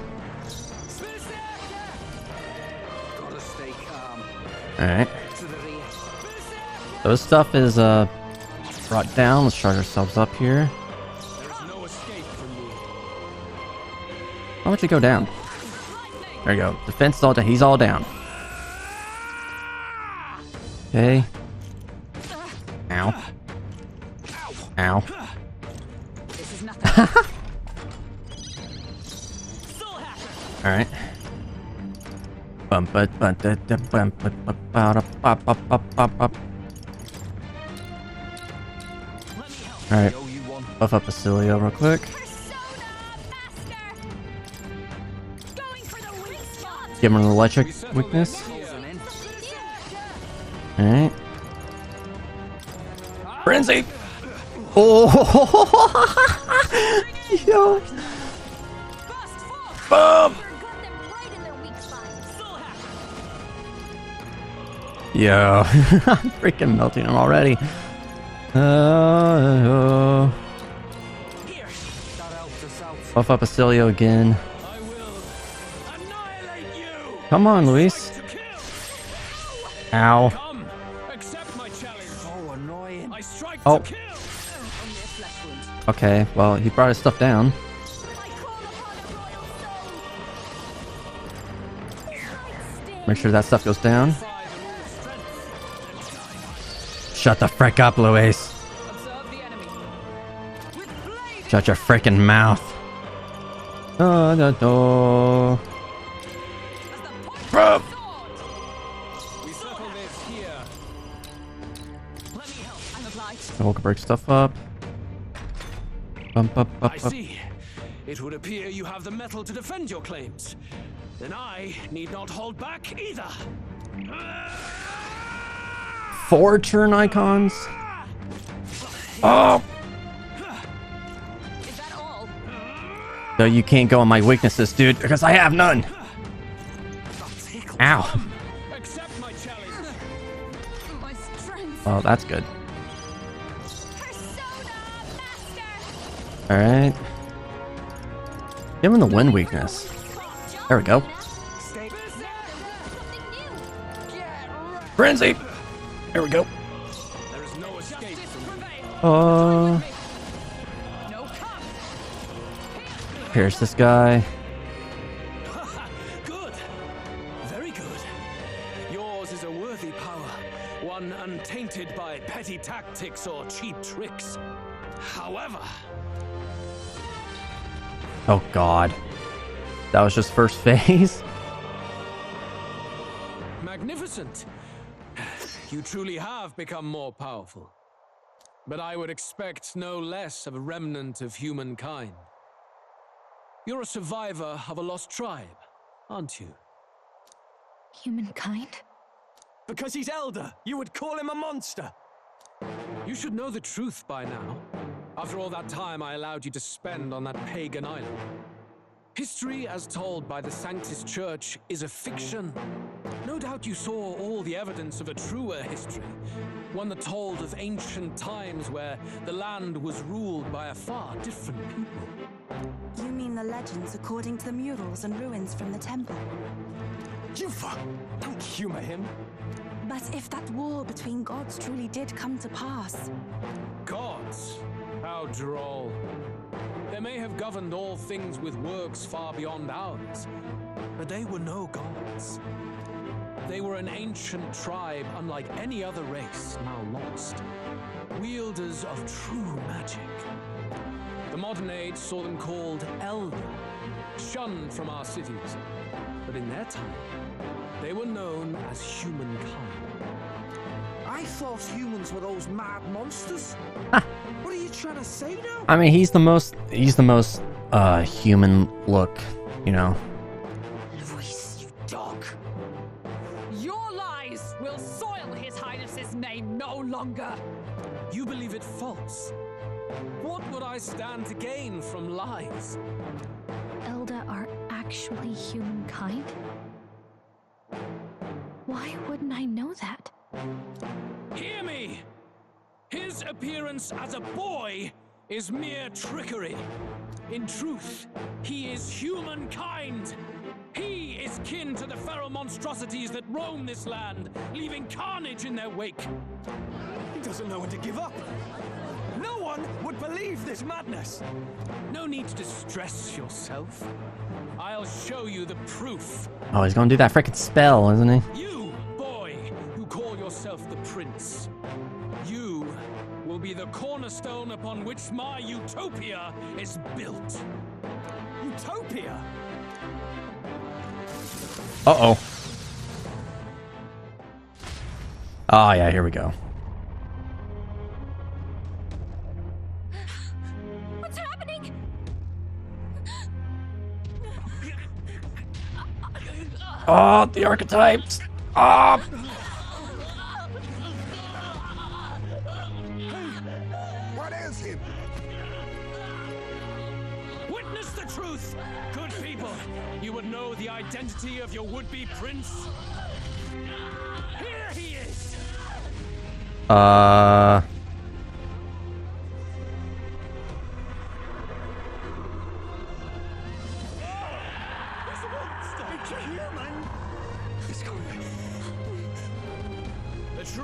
Alright. So this stuff is brought down. Let's charge ourselves up here. How much it go down? There you go. Defense is all down. He's all down. Okay. Ow. Ow. Alright. Alright. Buff up Basilio real quick. Give him an electric weakness. Alright. Frenzy! Oh! Yo! Boom! Yo, I'm freaking melting him already. Buff up Basilio again. Come on, Luis. Ow. Oh. Okay, well, he brought his stuff down. Make sure that stuff goes down. Shut the frick up, Luis. Shut your frickin' mouth. Bro. Hulk break stuff up. I see. It would appear you have the metal to defend your claims. Then I need not hold back either. 4 turn icons. Oh. No, you can't go on my weaknesses, dude, because I have none. Ow. Oh, that's good. Alright. Give him the wind weakness. There we go. Frenzy! There we go. Pierce this guy. Good. Very good. Yours is a worthy power, one untainted by petty tactics or cheap tricks. However... Oh god. That was just first phase? Magnificent. You truly have become more powerful. But I would expect no less of a remnant of humankind. You're a survivor of a lost tribe, aren't you? Humankind? Because he's elder, you would call him a monster. You should know the truth by now. After all that time I allowed you to spend on that pagan island. History, as told by the Sanctus Church, is a fiction. No doubt you saw all the evidence of a truer history. One that told of ancient times where the land was ruled by a far different people. You mean the legends according to the murals and ruins from the temple? You don't humor him. But if that war between gods truly did come to pass... Gods? How droll. They may have governed all things with works far beyond ours, but they were no gods. They were an ancient tribe unlike any other race now lost. Wielders of true magic. The modern age saw them called elder, shunned from our cities. But in their time, they were known as humankind. I thought humans were those mad monsters. What are you trying to say now? I mean, he's the most human look, you know. Luis, you dog. Your lies will soil His Highness's name no longer. You believe it false. What would I stand to gain from lies? Elder are actually humankind? Why wouldn't I know that? Hear me! His appearance as a boy is mere trickery. In truth, he is humankind. He is kin to the feral monstrosities that roam this land, leaving carnage in their wake. He doesn't know when to give up. No one would believe this madness. No need to distress yourself. I'll show you the proof. Oh, he's gonna do that frickin' spell, isn't he? You, boy, who call yourself the prince. You will be the cornerstone upon which my utopia is built. Utopia? Uh-oh. Oh, yeah, here we go. What's happening? Oh, the archetypes. Oh. What is him? Witness the truth, good people. You would know the identity of your would-be prince. Here he is. The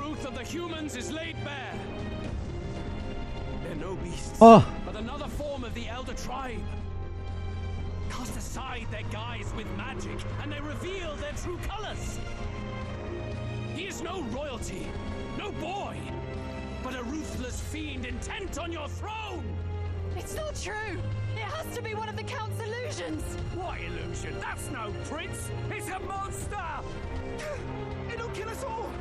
truth of the humans is laid bare. They're no beasts, Oh. but another form of the elder tribe. cast aside their guise with magic, and they reveal their true colors. He is no royalty, no boy, but a ruthless fiend intent on your throne! It's not true! It has to be one of the Count's illusions! What illusion? That's no prince! It's a monster! It'll kill us all!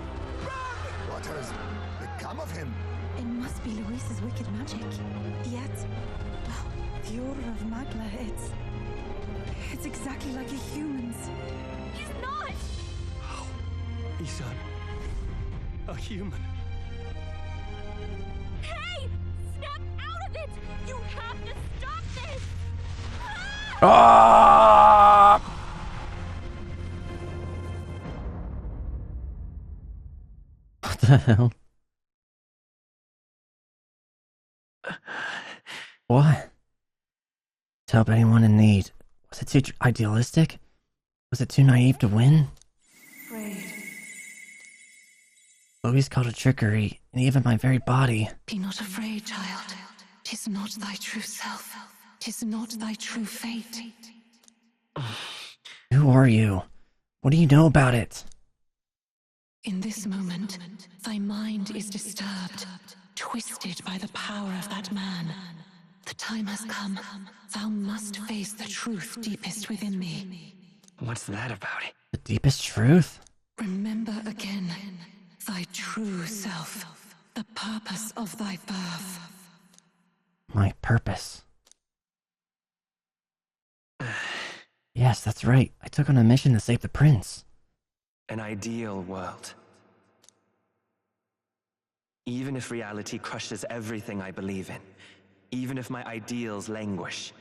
Run! What has become of him? It must be Luis's wicked magic. Yet, the aura of Magla, it's exactly like a human's. He's not! He's a human. Hey! Snap out of it! You have to stop this! Ah! What the hell? What? To help anyone in need. Was it too idealistic? Was it too naive to win? Luis called it trickery, and even my very body. Be not afraid, child. 'Tis not thy true self. 'Tis not thy true fate. Who are you? What do you know about it? In this moment, thy mind is disturbed, twisted by the power of that man. The time has come. Thou must face the truth deepest within thee. What's that about? The deepest truth? Remember again thy true self, the purpose of thy birth. My purpose. Yes, that's right. I took on a mission to save the prince. An ideal world. Even if reality crushes everything I believe in, even if my ideals languish,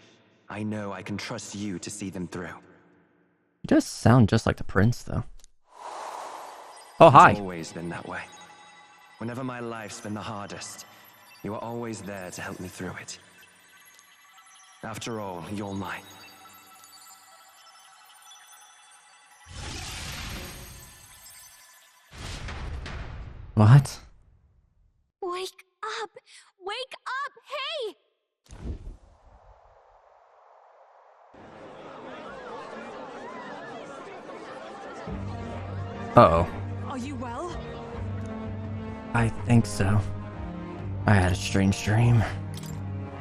I know I can trust you to see them through. He does sound just like the prince, though. Oh, hi. It's always been that way. Whenever my life's been the hardest, you are always there to help me through it. After all, you're mine. What? Wake up! Wake up! Hey! Uh-oh. Are you well? I think so. I had a strange dream.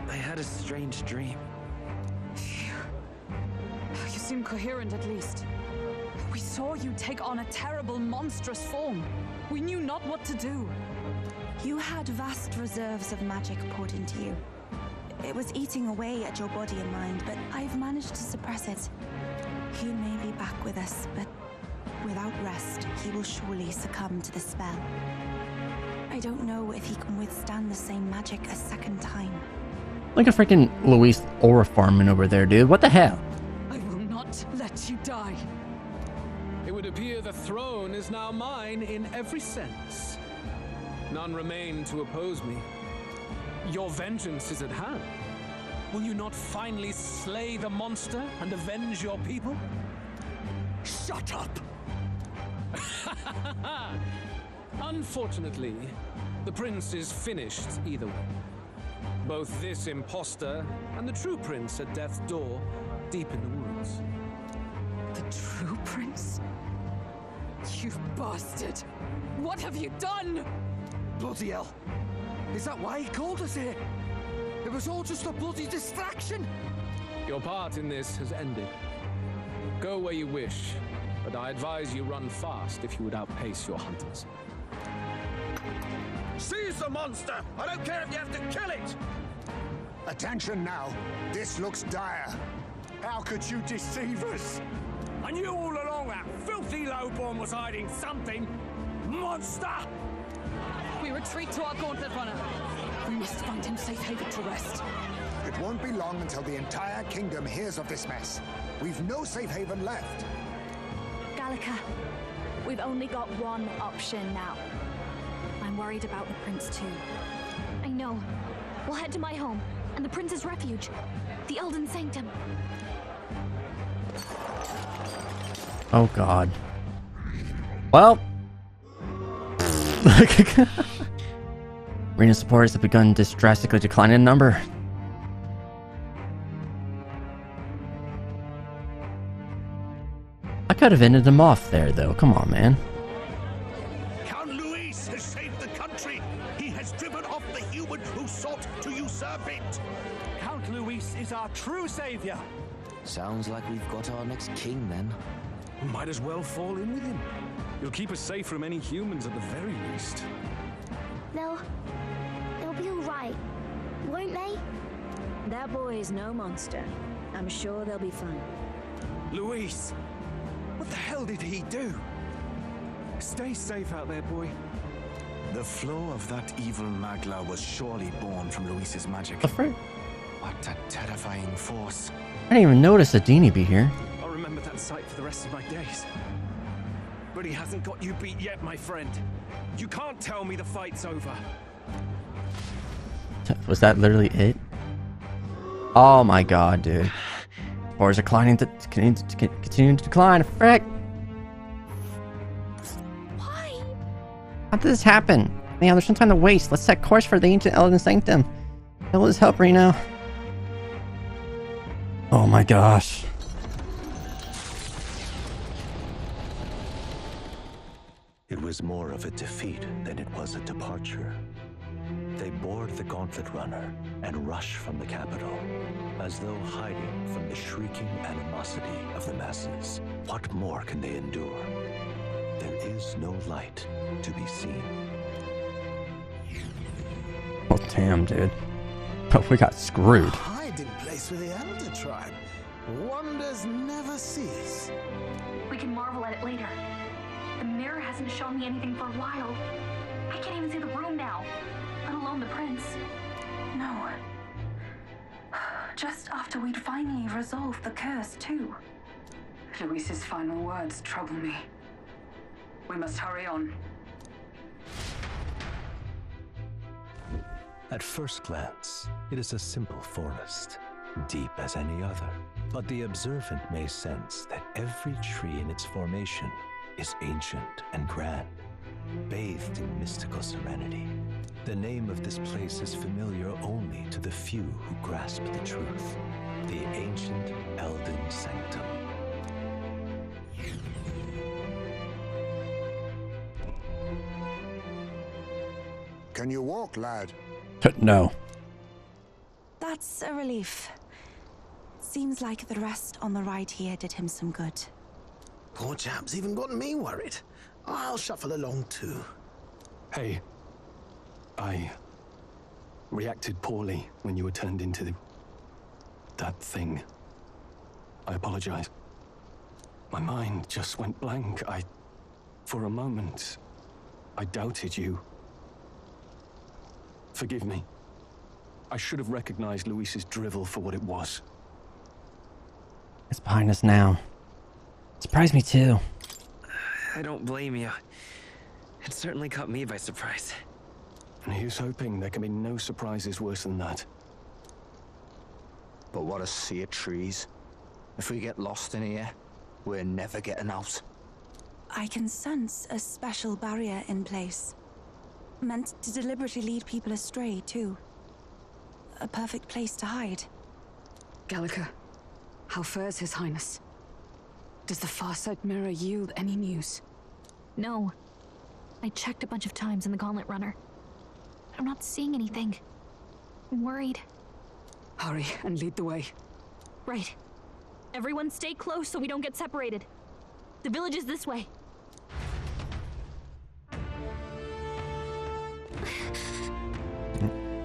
I had a strange dream. You seem coherent at least. We saw you take on a terrible, monstrous form. We knew not what to do. You had vast reserves of magic poured into you. It was eating away at your body and mind, but I've managed to suppress it. He may be back with us, but without rest, he will surely succumb to the spell. I don't know if he can withstand the same magic a second time. Like a freaking Luis aura farming over there, dude. What the hell? I will not let you die. It would appear the throne is now mine in every sense. None remain to oppose me. Your vengeance is at hand. Will you not finally slay the monster and avenge your people? Shut up! Unfortunately, the prince is finished either way. Both this imposter and the true prince at death's door, deep in the woods. The true prince? You bastard! What have you done? Bloody hell! Is that why he called us here? It was all just a bloody distraction! Your part in this has ended. Go where you wish, but I advise you run fast if you would outpace your hunters. Seize the monster! I don't care if you have to kill it! Attention now. This looks dire. How could you deceive us? I knew all along that filthy lowborn was hiding something! Monster! We retreat to our gauntlet runner. We must find him safe haven to rest. It won't be long until the entire kingdom hears of this mess. We've no safe haven left. Gallica, we've only got one option now. I'm worried about the prince too. I know. We'll head to my home and the prince's refuge, the Elden Sanctum. Oh god. Well. Arena supporters have begun to drastically decline in number. could have ended him off there, though. Come on, man. Count Luis has saved the country. He has driven off the human who sought to usurp it. Count Luis is our true savior. Sounds like we've got our next king, then. Might as well fall in with him. He'll keep us safe from any humans at the very least. They'll be all right, won't they? That boy is no monster. I'm sure they'll be fine. Luis, what the hell did he do? Stay safe out there, boy. The flow of that evil Magla was surely born from Luis's magic. What a terrifying force. I didn't even notice that Dini be here. I'll remember that sight for the rest of my days. But he hasn't got you beat yet, my friend. You can't tell me the fight's over. Was that literally it? Oh my god, dude. Or is it continuing to decline? Frick! Why? How did this happen? Now there's no time to waste. Let's set course for the ancient Elden Sanctum. Let's help right now. Oh my gosh. It was more of a defeat than it was a departure. They board the Gauntlet Runner and rush from the capital, as though hiding from the shrieking animosity of the masses. What more can they endure? There is no light to be seen. Oh damn, dude. But we got screwed. Hiding place with the Elder Tribe. Wonders never cease. We can marvel at it later. The mirror hasn't shown me anything for a while. I can't even see the room now, let alone the prince. No. Just after we'd finally resolved the curse, too. Luis's final words trouble me. We must hurry on. At first glance, it is a simple forest, deep as any other. But the observant may sense that every tree in its formation is ancient and grand, bathed in mystical serenity. The name of this place is familiar only to the few who grasp the truth. The ancient Elden Sanctum. Can you walk, lad? No. That's a relief. Seems like the rest on the ride here did him some good. Poor chap's even gotten me worried. I'll shuffle along too. Hey, I reacted poorly when you were turned into that thing. I apologize. My mind just went blank. For a moment, I doubted you. Forgive me. I should have recognized Luis's drivel for what it was. It's behind us now. Surprised me too. I don't blame you. It certainly caught me by surprise. And here's hoping there can be no surprises worse than that. But what a sea of trees. If we get lost in here, we're never getting out. I can sense a special barrier in place. Meant to deliberately lead people astray, too. A perfect place to hide. Gallica, how fares His Highness? Does the Farsight mirror yield any news? No. I checked a bunch of times in the Gauntlet Runner. I'm not seeing anything. I'm worried. Hurry and lead the way. Right. Everyone stay close so we don't get separated. The village is this way.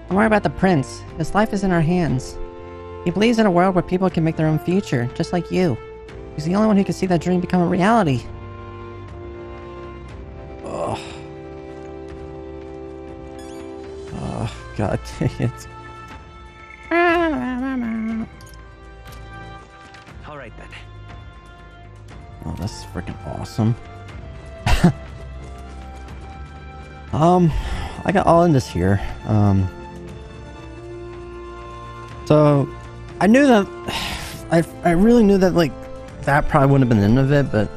Don't worry about the prince. His life is in our hands. He believes in a world where people can make their own future, just like you. He's the only one who can see that dream become a reality. Oh. Oh, god dang it. Alright then. Oh, that's freaking awesome. I got all in this here. So I knew that I really knew that like that probably wouldn't have been the end of it, but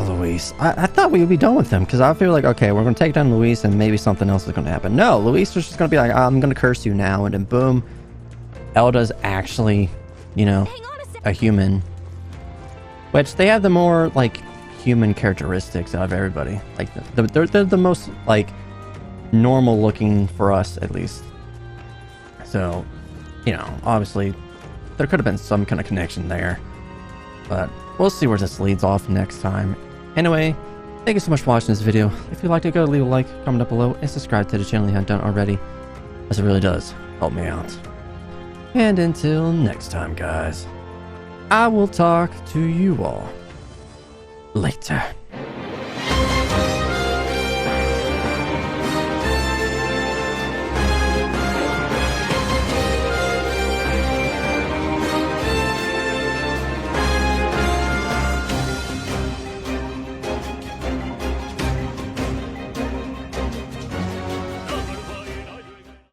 Luis. I thought we would be done with him because I feel like okay, we're gonna take down Luis and maybe something else is gonna happen. No, Luis was just gonna be like, I'm gonna curse you now, and then boom, Elda's actually, you know, a human. which they have the more like human characteristics out of everybody. Like they're the most like normal looking for us, at least. So, you know, obviously there could have been some kind of connection there, but we'll see where this leads off next time. Anyway, thank you so much for watching this video. If you liked it, go leave a like, comment down below, and subscribe to the channel if you haven't done already, as it really does help me out. And until next time, guys, I will talk to you all later.